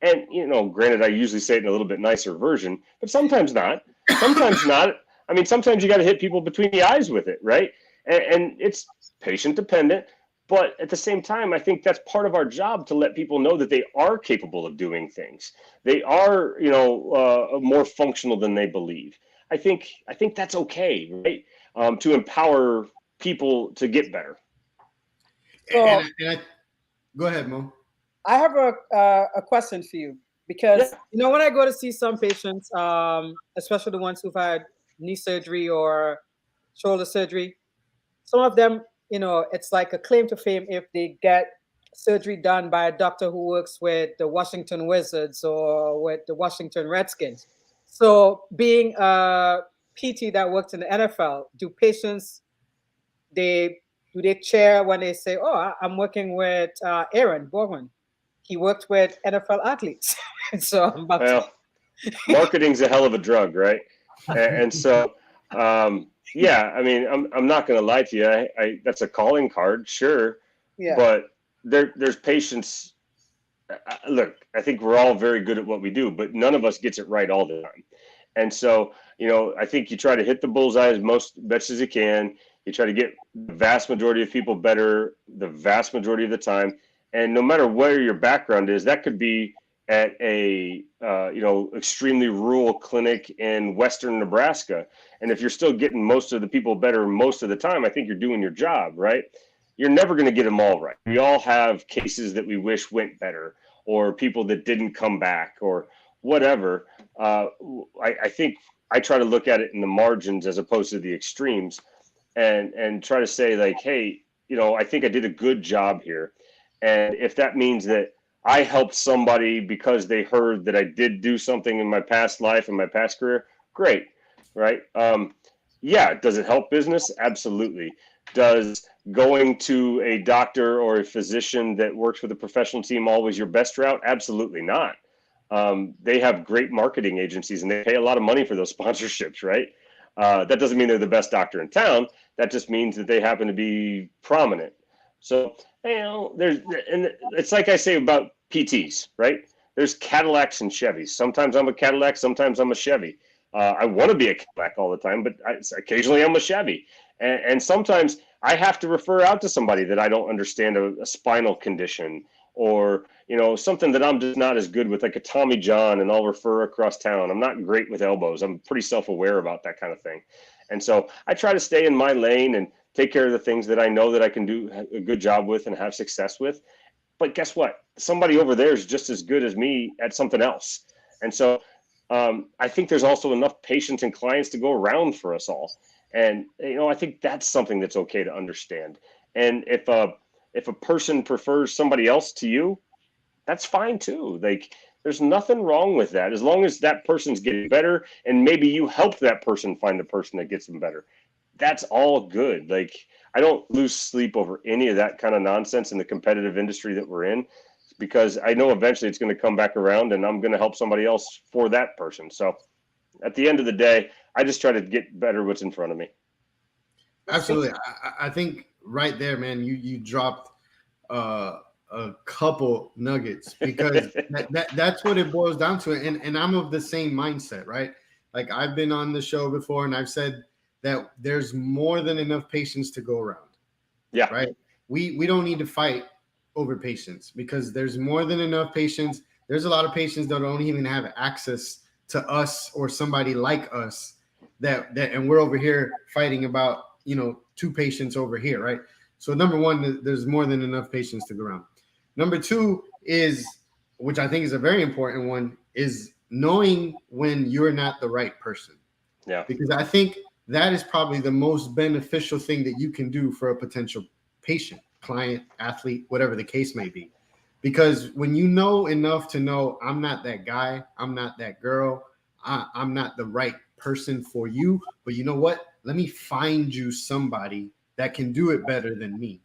And, granted, I usually say it in a little bit nicer version, but sometimes not. Sometimes not. I mean, sometimes you got to hit people between the eyes with it, right? And it's patient dependent. But at the same time, I think that's part of our job, to let people know that they are capable of doing things. They are, more functional than they believe. I think that's okay, right? To empower people to get better. So, go ahead, Mo. I have a question for you. Because when I go to see some patients, especially the ones who've had knee surgery or shoulder surgery, some of them, it's like a claim to fame if they get surgery done by a doctor who works with the Washington Wizards or with the Washington Redskins. So being a PT that works in the NFL, do patients, do they cheer when they say, "Oh, I'm working with Aaron Borgmann. He worked with NFL athletes." So I'm about well, marketing's a hell of a drug, right? And so, yeah, I mean, I'm not going to lie to you. I that's a calling card, sure, but there's patients. Look, I think we're all very good at what we do, but none of us gets it right all the time. And so, I think you try to hit the bullseye as best as you can. You try to get the vast majority of people better the vast majority of the time. And no matter where your background is, that could be at a extremely rural clinic in western Nebraska. And if you're still getting most of the people better most of the time, I think you're doing your job, right? You're never going to get them all right. We all have cases that we wish went better, or people that didn't come back, or whatever. I think I try to look at it in the margins as opposed to the extremes, and try to say, like, hey, I think I did a good job here. And if that means that I helped somebody because they heard that I did do something in my past life and my past career, great, right? Yeah, does it help business? Absolutely. Does going to a doctor or a physician that works with a professional team always your best route? Absolutely not. They have great marketing agencies and they pay a lot of money for those sponsorships, right? That doesn't mean they're the best doctor in town. That just means that they happen to be prominent. So, and it's like I say about PTs, right? There's Cadillacs and Chevys. Sometimes I'm a Cadillac, sometimes I'm a Chevy. I want to be a Cadillac all the time, but occasionally I'm a Chevy. And sometimes I have to refer out to somebody that I don't understand a spinal condition, or, something that I'm just not as good with, like a Tommy John, and I'll refer across town. I'm not great with elbows. I'm pretty self-aware about that kind of thing. And so I try to stay in my lane and take care of the things that I know that I can do a good job with and have success with. But guess what? Somebody over there is just as good as me at something else. And so I think there's also enough patients and clients to go around for us all. And, I think that's something that's okay to understand. And if a person prefers somebody else to you, that's fine too. Like, there's nothing wrong with that, as long as that person's getting better and maybe you help that person find the person that gets them better. That's all good. Like, I don't lose sleep over any of that kind of nonsense in the competitive industry that we're in, because I know eventually it's going to come back around and I'm going to help somebody else for that person. So at the end of the day, I just try to get better what's in front of me. Absolutely. I think right there, man, you dropped a couple nuggets, because that's what it boils down to. And I'm of the same mindset, right? Like, I've been on the show before and I've said that there's more than enough patients to go around. Yeah. Right. We don't need to fight over patients, because there's more than enough patients. There's a lot of patients that don't even have access to us or somebody like us and we're over here fighting about, two patients over here. Right. So number one, there's more than enough patients to go around. Number two is, which I think is a very important one, is knowing when you're not the right person. Yeah. Because I think that is probably the most beneficial thing that you can do for a potential patient, client, athlete, whatever the case may be. Because when you know enough to know, I'm not that guy, I'm not that girl, I'm not the right person for you, but you know what? Let me find you somebody that can do it better than me,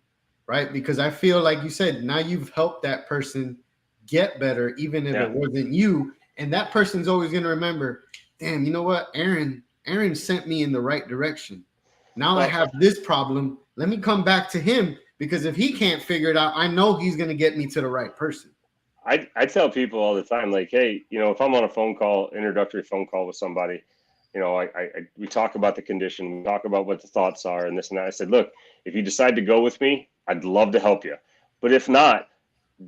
right? Because I feel like you said, now you've helped that person get better, even if it wasn't you. And that person's always going to remember, damn, you know what? Aaron sent me in the right direction. Now I have this problem. Let me come back to him, because if he can't figure it out, I know he's going to get me to the right person. I tell people all the time, like, hey, if I'm on a introductory phone call with somebody, we talk about the condition, we talk about what the thoughts are and this and that. I said, look, if you decide to go with me, I'd love to help you. But if not,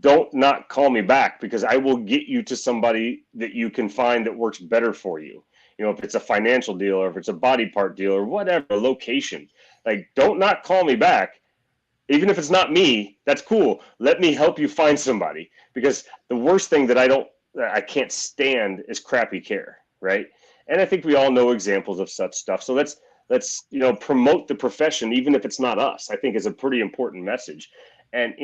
don't not call me back, because I will get you to somebody that you can find that works better for you. If it's a financial deal or if it's a body part deal or whatever, location, like, don't not call me back. Even if it's not me, that's cool. Let me help you find somebody, because the worst thing that I don't that I can't stand is crappy care, right? And I think we all know examples of such stuff. So let's promote the profession, even if it's not us. I think is a pretty important message. And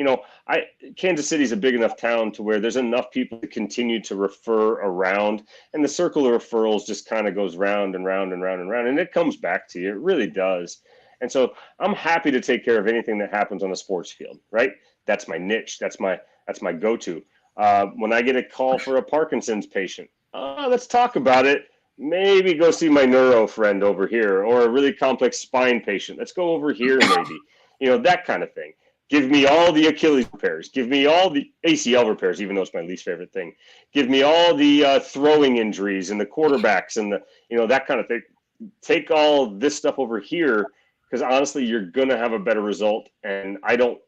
Kansas City is a big enough town to where there's enough people to continue to refer around, and the circle of referrals just kind of goes round and round and round and round, and it comes back to you. It really does. And so I'm happy to take care of anything that happens on a sports field, right? That's my niche. That's my go-to. When I get a call for a Parkinson's patient, let's talk about it. Maybe go see my neuro friend over here, or a really complex spine patient. Let's go over here, maybe, that kind of thing. Give me all the Achilles repairs. Give me all the ACL repairs, even though it's my least favorite thing. Give me all the throwing injuries and the quarterbacks and that kind of thing. Take all this stuff over here, because honestly, you're going to have a better result. And I don't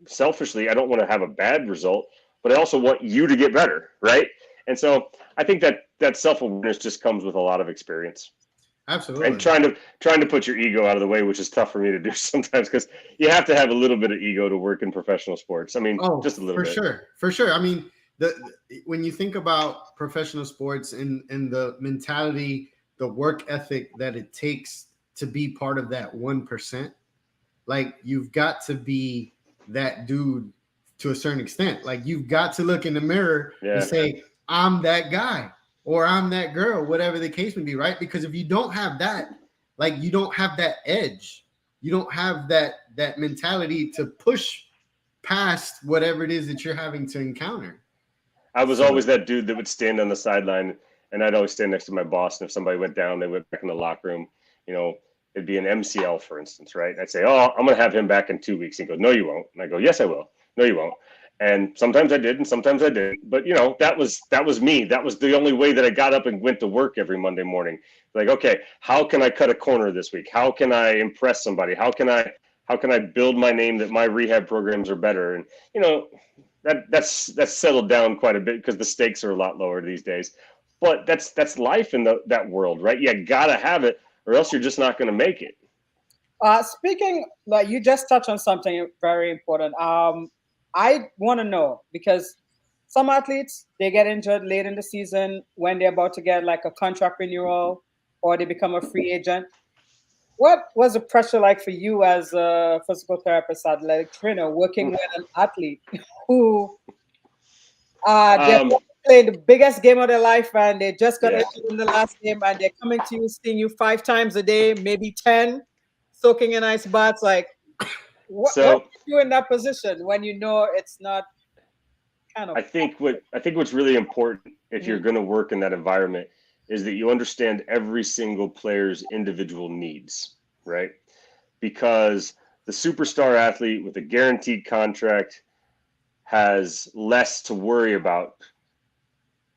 want to have a bad result, but I also want you to get better, right? And so I think that self-awareness just comes with a lot of experience. Absolutely. And trying to put your ego out of the way, which is tough for me to do sometimes, because you have to have a little bit of ego to work in professional sports. I mean, just a little bit. For sure. I mean, when you think about professional sports and the mentality, the work ethic that it takes to be part of that 1%, like you've got to be that dude to a certain extent. Like you've got to look in the mirror and say, I'm that guy. Or I'm that girl, whatever the case may be, right? Because if you don't have that, like you don't have that edge, you don't have that mentality to push past whatever it is that you're having to encounter. I was always that dude that would stand on the sideline, and I'd always stand next to my boss. And if somebody went down, they went back in the locker room. It'd be an MCL, for instance, right? I'd say, I'm going to have him back in 2 weeks. He'd go, no, you won't. And I go, yes, I will. No, you won't. And sometimes I did, and sometimes I didn't. But that was me. That was the only way that I got up and went to work every Monday morning. Like, okay, how can I cut a corner this week? How can I impress somebody? How can I build my name that my rehab programs are better? And that's settled down quite a bit because the stakes are a lot lower these days. But that's life in that world, right? You gotta have it, or else you're just not going to make it. Speaking, like you just touched on something very important. I want to know, because some athletes, they get injured late in the season when they're about to get like a contract renewal or they become a free agent. What was the pressure like for you as a physical therapist, athletic trainer, working with an athlete who they're playing the biggest game of their life and they just got injured in the last game and they're coming to you, seeing you 5 times a day, maybe 10, soaking in ice baths, like, what you in that position when it's not kind of? I think what's really important if you're going to work in that environment is that you understand every single player's individual needs, right? Because the superstar athlete with a guaranteed contract has less to worry about.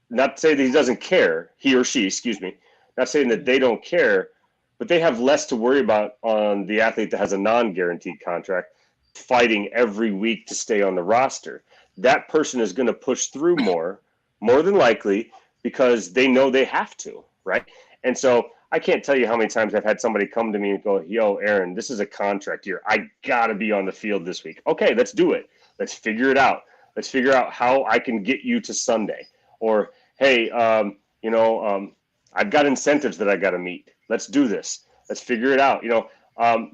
Not to say that he doesn't care, he or she, excuse me. Not saying that they don't care, but they have less to worry about on the athlete that has a non-guaranteed contract, fighting every week to stay on the roster. That person is going to push through more than likely, because they know they have to, right? And so I can't tell you how many times I've had somebody come to me and go, yo, Aaron, this is a contract year. I got to be on the field this week. Okay, let's do it. Let's figure it out. Let's figure out how I can get you to Sunday. Or, hey, I've got incentives that I got to meet. Let's do this. Let's figure it out.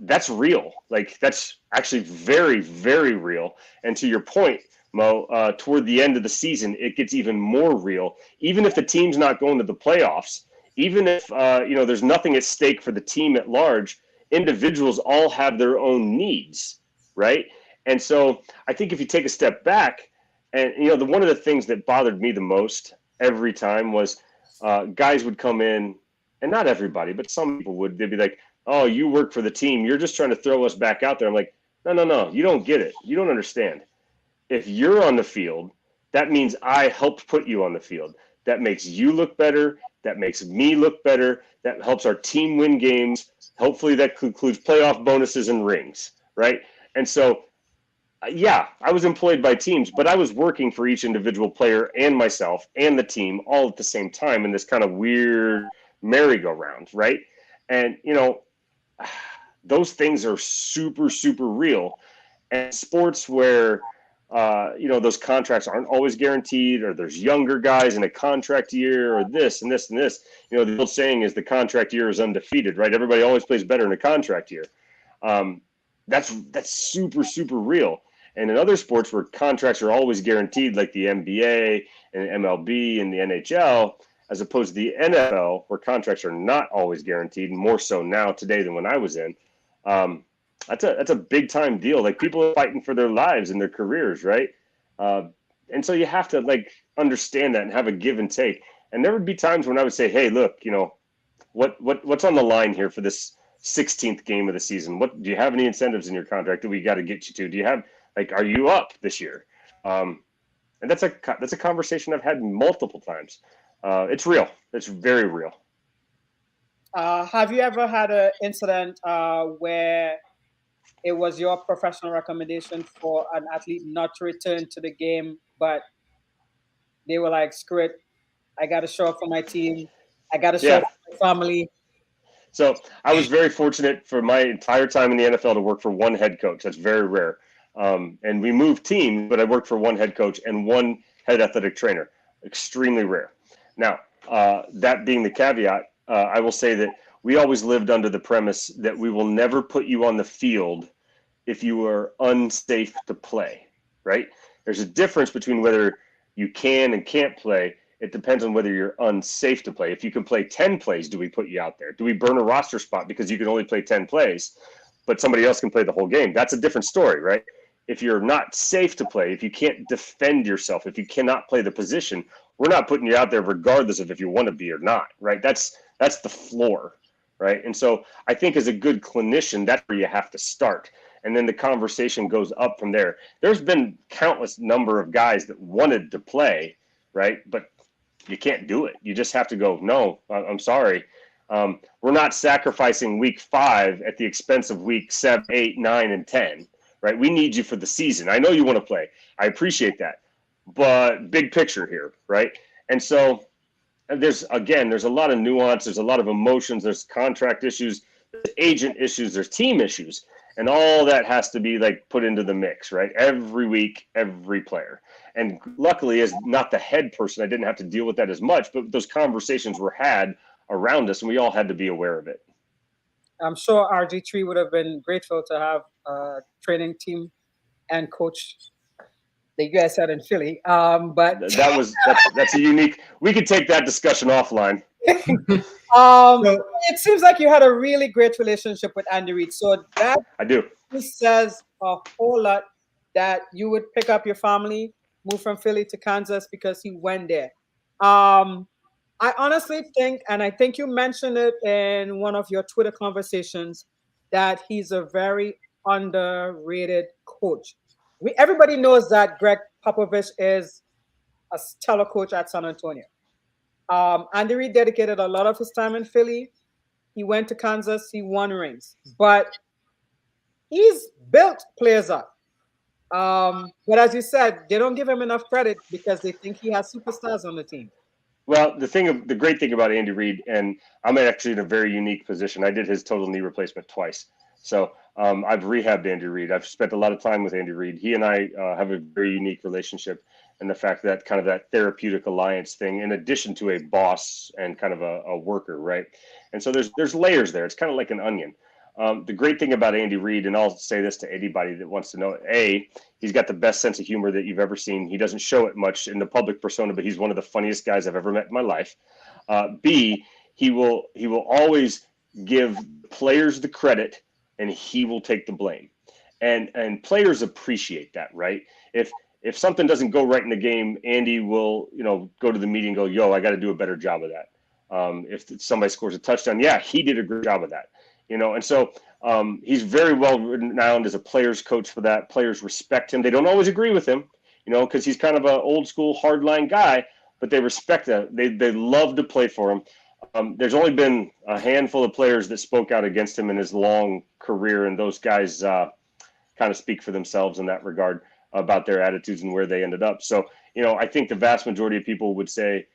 That's real. Like, that's actually very, very real. And to your point, Mo, toward the end of the season, it gets even more real. Even if the team's not going to the playoffs, even if there's nothing at stake for the team at large, individuals all have their own needs, right? And so I think if you take a step back, and one of the things that bothered me the most every time was guys would come in, and not everybody, but some people would. They'd be like, "Oh, you work for the team. You're just trying to throw us back out there." I'm like, No. You don't get it. You don't understand. If you're on the field, that means I helped put you on the field. That makes you look better. That makes me look better. That helps our team win games. Hopefully that includes playoff bonuses and rings, right? And so, I was employed by teams, but I was working for each individual player and myself and the team all at the same time in this kind of weird merry-go-round, right? And, those things are super, super real. And sports where those contracts aren't always guaranteed, or there's younger guys in a contract year, or this and this and this. The old saying is the contract year is undefeated, right? Everybody always plays better in a contract year. That's super, super real. And in other sports where contracts are always guaranteed, like the NBA and MLB and the NHL, as opposed to the NFL, where contracts are not always guaranteed, and more so now today than when I was in, that's a big time deal. Like, people are fighting for their lives and their careers, right? And so you have to understand that and have a give and take. And there would be times when I would say, hey, look, what's on the line here for this 16th game of the season? What do you have any incentives in your contract that we got to get you to? Do you have are you up this year? And that's a conversation I've had multiple times. It's real. It's very real. Have you ever had an incident where it was your professional recommendation for an athlete not to return to the game, but they were like, screw it, I got to show up for my team, I got to show up for my family? So I was very fortunate for my entire time in the NFL to work for one head coach. That's very rare. And we moved teams, but I worked for one head coach and one head athletic trainer. Extremely rare. Now, that being the caveat, I will say that we always lived under the premise that we will never put you on the field if you are unsafe to play, right? There's a difference between whether you can and can't play. It depends on whether you're unsafe to play. If you can play 10 plays, do we put you out there? Do we burn a roster spot because you can only play 10 plays, but somebody else can play the whole game? That's a different story, right? If you're not safe to play, if you can't defend yourself, if you cannot play the position, we're not putting you out there regardless of if you want to be or not, right? That's the floor, right? And so I think as a good clinician, that's where you have to start. And then the conversation goes up from there. There's been countless number of guys that wanted to play, right? But you can't do it. You just have to go, no, I'm sorry. We're not sacrificing week 5 at the expense of week 7, 8, 9, and 10, right? We need you for the season. I know you want to play. I appreciate that. But big picture here, right? And so there's a lot of nuance. There's a lot of emotions. There's contract issues, there's agent issues, there's team issues. And all that has to be put into the mix, right? Every week, every player. And luckily, as not the head person, I didn't have to deal with that as much, but those conversations were had around us, and we all had to be aware of it. I'm sure RG3 would have been grateful to have a training team and coach that you guys had in Philly. But that's a unique. We could take that discussion offline. It seems like you had a really great relationship with Andy Reid. So that I do. Says a whole lot that you would pick up your family, move from Philly to Kansas because he went there. I honestly think, and I think you mentioned it in one of your Twitter conversations, that he's a very underrated coach. Everybody knows that Greg Popovich is a stellar coach at San Antonio. Andy Reid dedicated a lot of his time in Philly. He went to Kansas. He won rings. But he's built players up. But as you said, they don't give him enough credit because they think he has superstars on the team. Well, the great thing about Andy Reid, and I'm actually in a very unique position. I did his total knee replacement twice. So I've rehabbed Andy Reid. I've spent a lot of time with Andy Reid. He and I have a very unique relationship, and the fact that kind of that therapeutic alliance thing, in addition to a boss and kind of a worker, right? And so there's layers there. It's kind of like an onion. The great thing about Andy Reid, and I'll say this to anybody that wants to know, A, he's got the best sense of humor that you've ever seen. He doesn't show it much in the public persona, but he's one of the funniest guys I've ever met in my life. B, he will always give players the credit, and he will take the blame. And players appreciate that, right? If something doesn't go right in the game, Andy will, go to the meeting and go, yo, I got to do a better job of that. If somebody scores a touchdown, yeah, he did a great job of that. And so he's very well renowned as a player's coach for that. Players respect him. They don't always agree with him, because he's kind of an old school hardline guy, but they respect that. They love to play for him. There's only been a handful of players that spoke out against him in his long career, and those guys kind of speak for themselves in that regard about their attitudes and where they ended up. So, I think the vast majority of people would say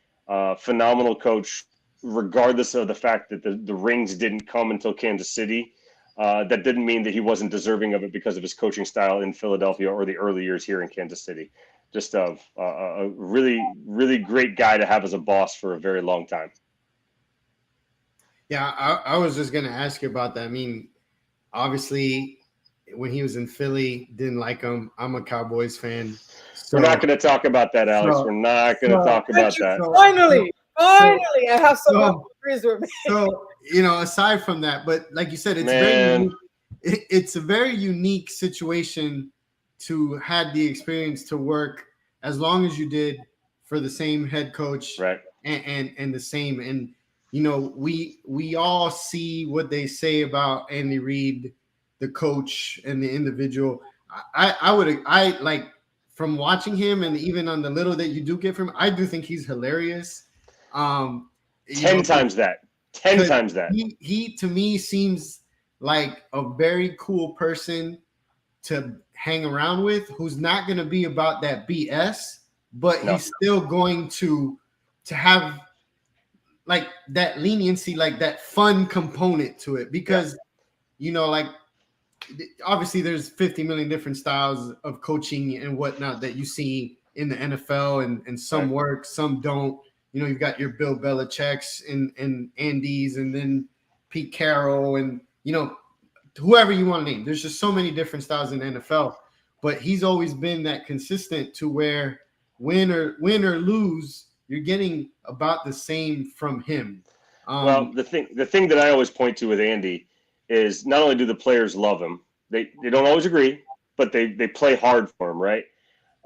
phenomenal coach, regardless of the fact that the rings didn't come until Kansas City. that didn't mean that he wasn't deserving of it because of his coaching style in Philadelphia or the early years here in Kansas City. Just a really, really great guy to have as a boss for a very long time. Yeah, I was just going to ask you about that. I mean, obviously, when he was in Philly, didn't like him. I'm a Cowboys fan. We're not going to talk about that, Alex. We're not going to talk about that. Finally, I have someone who agrees with me. So, aside from that, but like you said, it's a very unique situation to have the experience to work as long as you did for the same head coach, right? And the same. And we all see what they say about Andy Reid, the coach and the individual. I like from watching him, and even on the little that you do get from him, I do think he's hilarious. 10 times that. He to me seems like a very cool person to hang around with, who's not going to be about that BS, but he's still going to have like that leniency, like that fun component to it, because like obviously there's 50 million different styles of coaching and whatnot that you see in the NFL, and some work, some don't. You've got your Bill Belichick's and Andy's, and then Pete Carroll, and whoever you want to name. There's just so many different styles in the NFL, but he's always been that consistent to where win or lose, you're getting about the same from him. Well, the thing that I always point to with Andy is not only do the players love him, they don't always agree, but they play hard for him, right?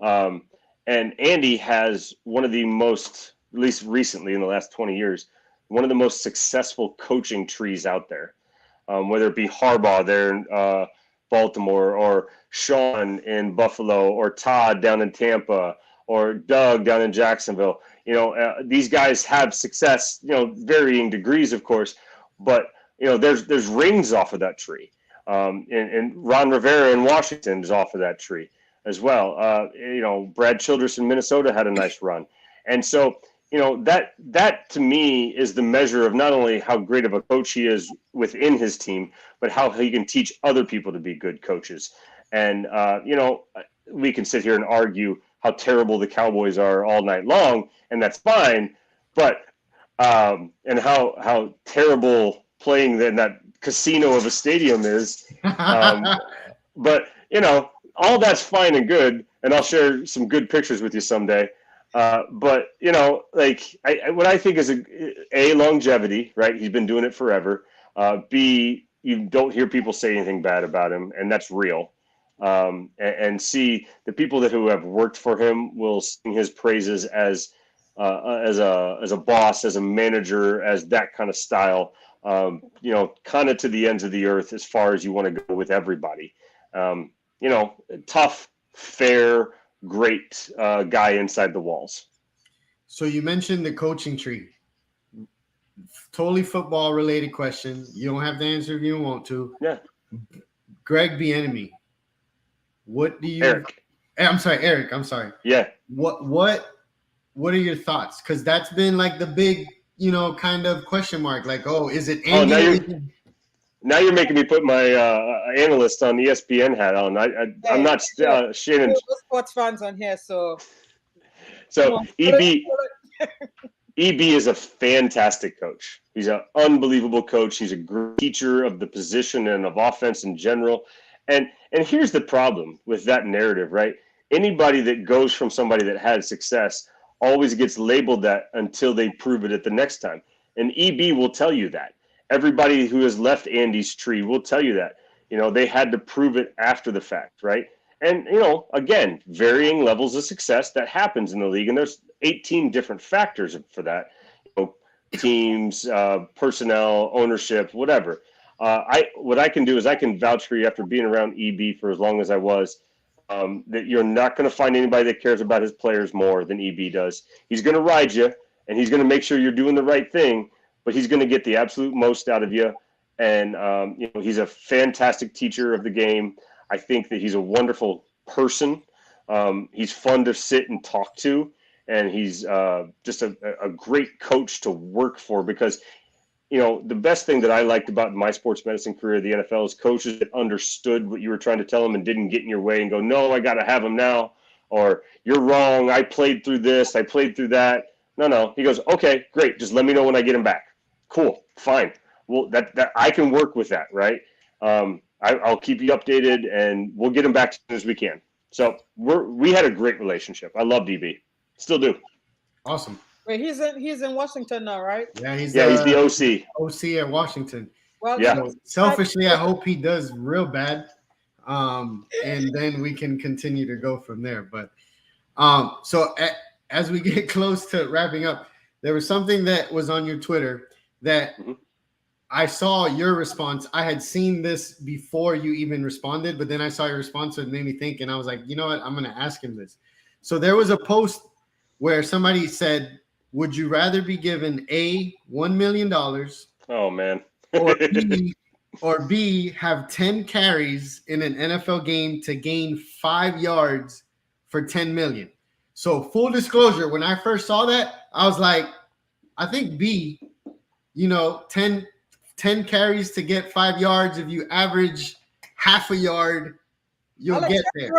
And Andy has one of the most, at least recently in the last 20 years, one of the most successful coaching trees out there. Whether it be Harbaugh there in Baltimore, or Sean in Buffalo, or Todd down in Tampa, or Doug down in Jacksonville. These guys have success, varying degrees, of course, but there's rings off of that tree. And Ron Rivera in Washington is off of that tree as well. Brad Childress in Minnesota had a nice run. And so, that to me is the measure of not only how great of a coach he is within his team, but how he can teach other people to be good coaches. And, we can sit here and argue how terrible the Cowboys are all night long, and that's fine. But, and how terrible playing in that casino of a stadium is. But, all that's fine and good. And I'll share some good pictures with you someday. But what I think is a longevity, right? He's been doing it forever. B, you don't hear people say anything bad about him, and that's real. And C, the people who have worked for him will sing his praises as a boss, as a manager, as that kind of style. Kind of to the ends of the earth as far as you want to go with everybody. Tough, fair, great guy inside the walls. So you mentioned the coaching tree. Totally football related question. You don't have to answer if you don't want to. Yeah. Greg Bieniemy. What do you? Eric. I'm sorry. Yeah. What are your thoughts? Because that's been like the big, kind of question mark. Like, is it Andy? Now you're making me put my analyst on ESPN hat on. I'm not Shannon. We're sports fans on here, so EB is a fantastic coach. He's an unbelievable coach. He's a great teacher of the position and of offense in general. And here's the problem with that narrative, right? Anybody that goes from somebody that had success always gets labeled that until they prove it at the next time. And EB will tell you that. Everybody who has left Andy's tree will tell you that. They had to prove it after the fact, right? And, again, varying levels of success, that happens in the league. And there's 18 different factors for that. Teams, personnel, ownership, whatever. What I can do is I can vouch for you after being around EB for as long as I was, that you're not going to find anybody that cares about his players more than EB does. He's going to ride you, and he's going to make sure you're doing the right thing, but he's going to get the absolute most out of you. And, he's a fantastic teacher of the game. I think that he's a wonderful person. He's fun to sit and talk to, and he's just a great coach to work for, because the best thing that I liked about my sports medicine career at the NFL is coaches that understood what you were trying to tell them and didn't get in your way and go, no, I got to have him now. Or you're wrong. I played through this. I played through that. No. He goes, okay, great. Just let me know when I get him back. Cool. Fine. Well, that I can work with that, right? I'll keep you updated, and we'll get him back as soon as we can. So we had a great relationship. I love DB. Still do. Awesome. Wait, he's in Washington now, right? Yeah, he's the OC. OC at Washington. Well, yeah. So selfishly, I hope he does real bad, and then we can continue to go from there. But as we get close to wrapping up, there was something that was on your Twitter that I saw your response. I had seen this before you even responded, but then I saw your response, so it made me think, and I was like, you know what? I'm going to ask him this. So there was a post where somebody said, would you rather be given A, $1 million, oh man, or B, have 10 carries in an NFL game to gain 5 yards for 10 million? So full disclosure, when I first saw that, I was like, I think B, 10 carries to get 5 yards. If you average half a yard, you'll get there.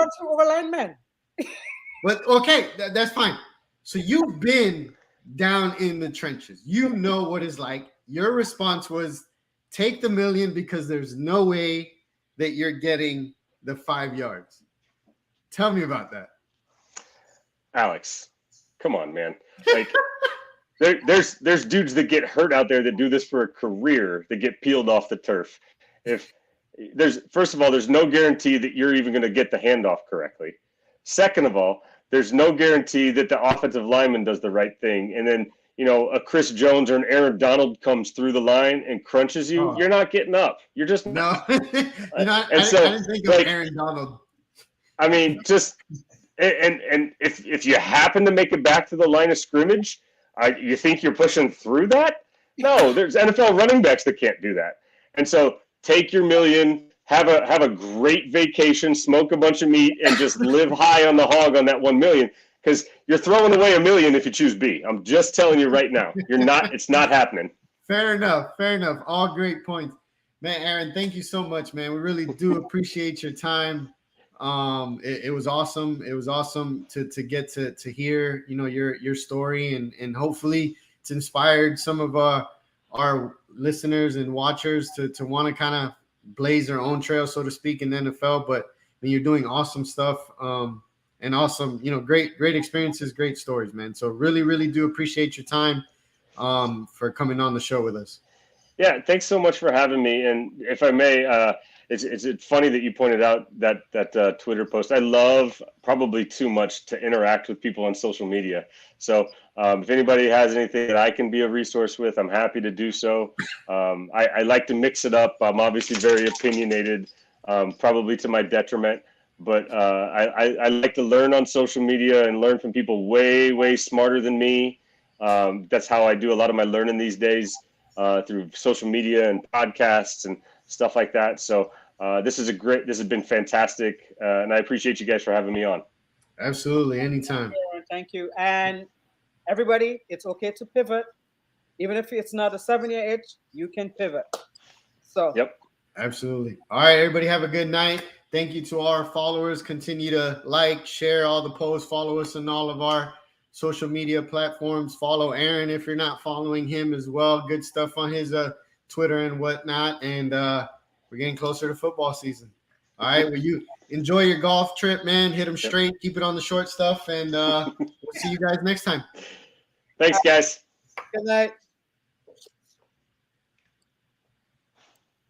But okay, that's fine. So you've been down in the trenches. You know what it's like. Your response was take the million because there's no way that you're getting the 5 yards. Tell me about that. Alex, come on, man. Like there's dudes that get hurt out there that do this for a career that get peeled off the turf. First of all, there's no guarantee that you're even going to get the handoff correctly. Second of all, there's no guarantee that the offensive lineman does the right thing. And then, a Chris Jones or an Aaron Donald comes through the line and crunches you. You're not getting up. You're just no. I didn't think of Aaron Donald. I mean, just and if you happen to make it back to the line of scrimmage, you think you're pushing through that? No, there's NFL running backs that can't do that. And so take your million. Have a great vacation, smoke a bunch of meat, and just live high on the hog on that 1 million, because you're throwing away $1 million if you choose B. I'm just telling you right now. It's not happening. Fair enough. All great points. Man, Aaron, thank you so much, man. We really do appreciate your time. It was awesome. It was awesome to get to hear, your story, and hopefully it's inspired some of our listeners and watchers to want to kind of blaze their own trail, so to speak, in the NFL. But you're doing awesome stuff, and awesome, great experiences, great stories, man. So really, really do appreciate your time for coming on the show with us. Yeah, thanks so much for having me. And if I may, it's funny that you pointed out that Twitter post. I love probably too much to interact with people on social media. So if anybody has anything that I can be a resource with, I'm happy to do so. I like to mix it up. I'm obviously very opinionated, probably to my detriment. But I like to learn on social media and learn from people way, way smarter than me. That's how I do a lot of my learning these days, through social media and podcasts and stuff like that. So this has been fantastic. And I appreciate you guys for having me on. Absolutely. Anytime. Thank you. And everybody, it's okay to pivot. Even if it's not a 7-year itch, you can pivot. So, yep. Absolutely. All right, everybody, have a good night. Thank you to our followers. Continue to like, share all the posts, follow us on all of our social media platforms. Follow Aaron if you're not following him as well. Good stuff on his Twitter and whatnot. And we're getting closer to football season. All right. Well, you enjoy your golf trip, man. Hit them straight. Keep it on the short stuff. And we'll see you guys next time. Thanks, guys. Good night.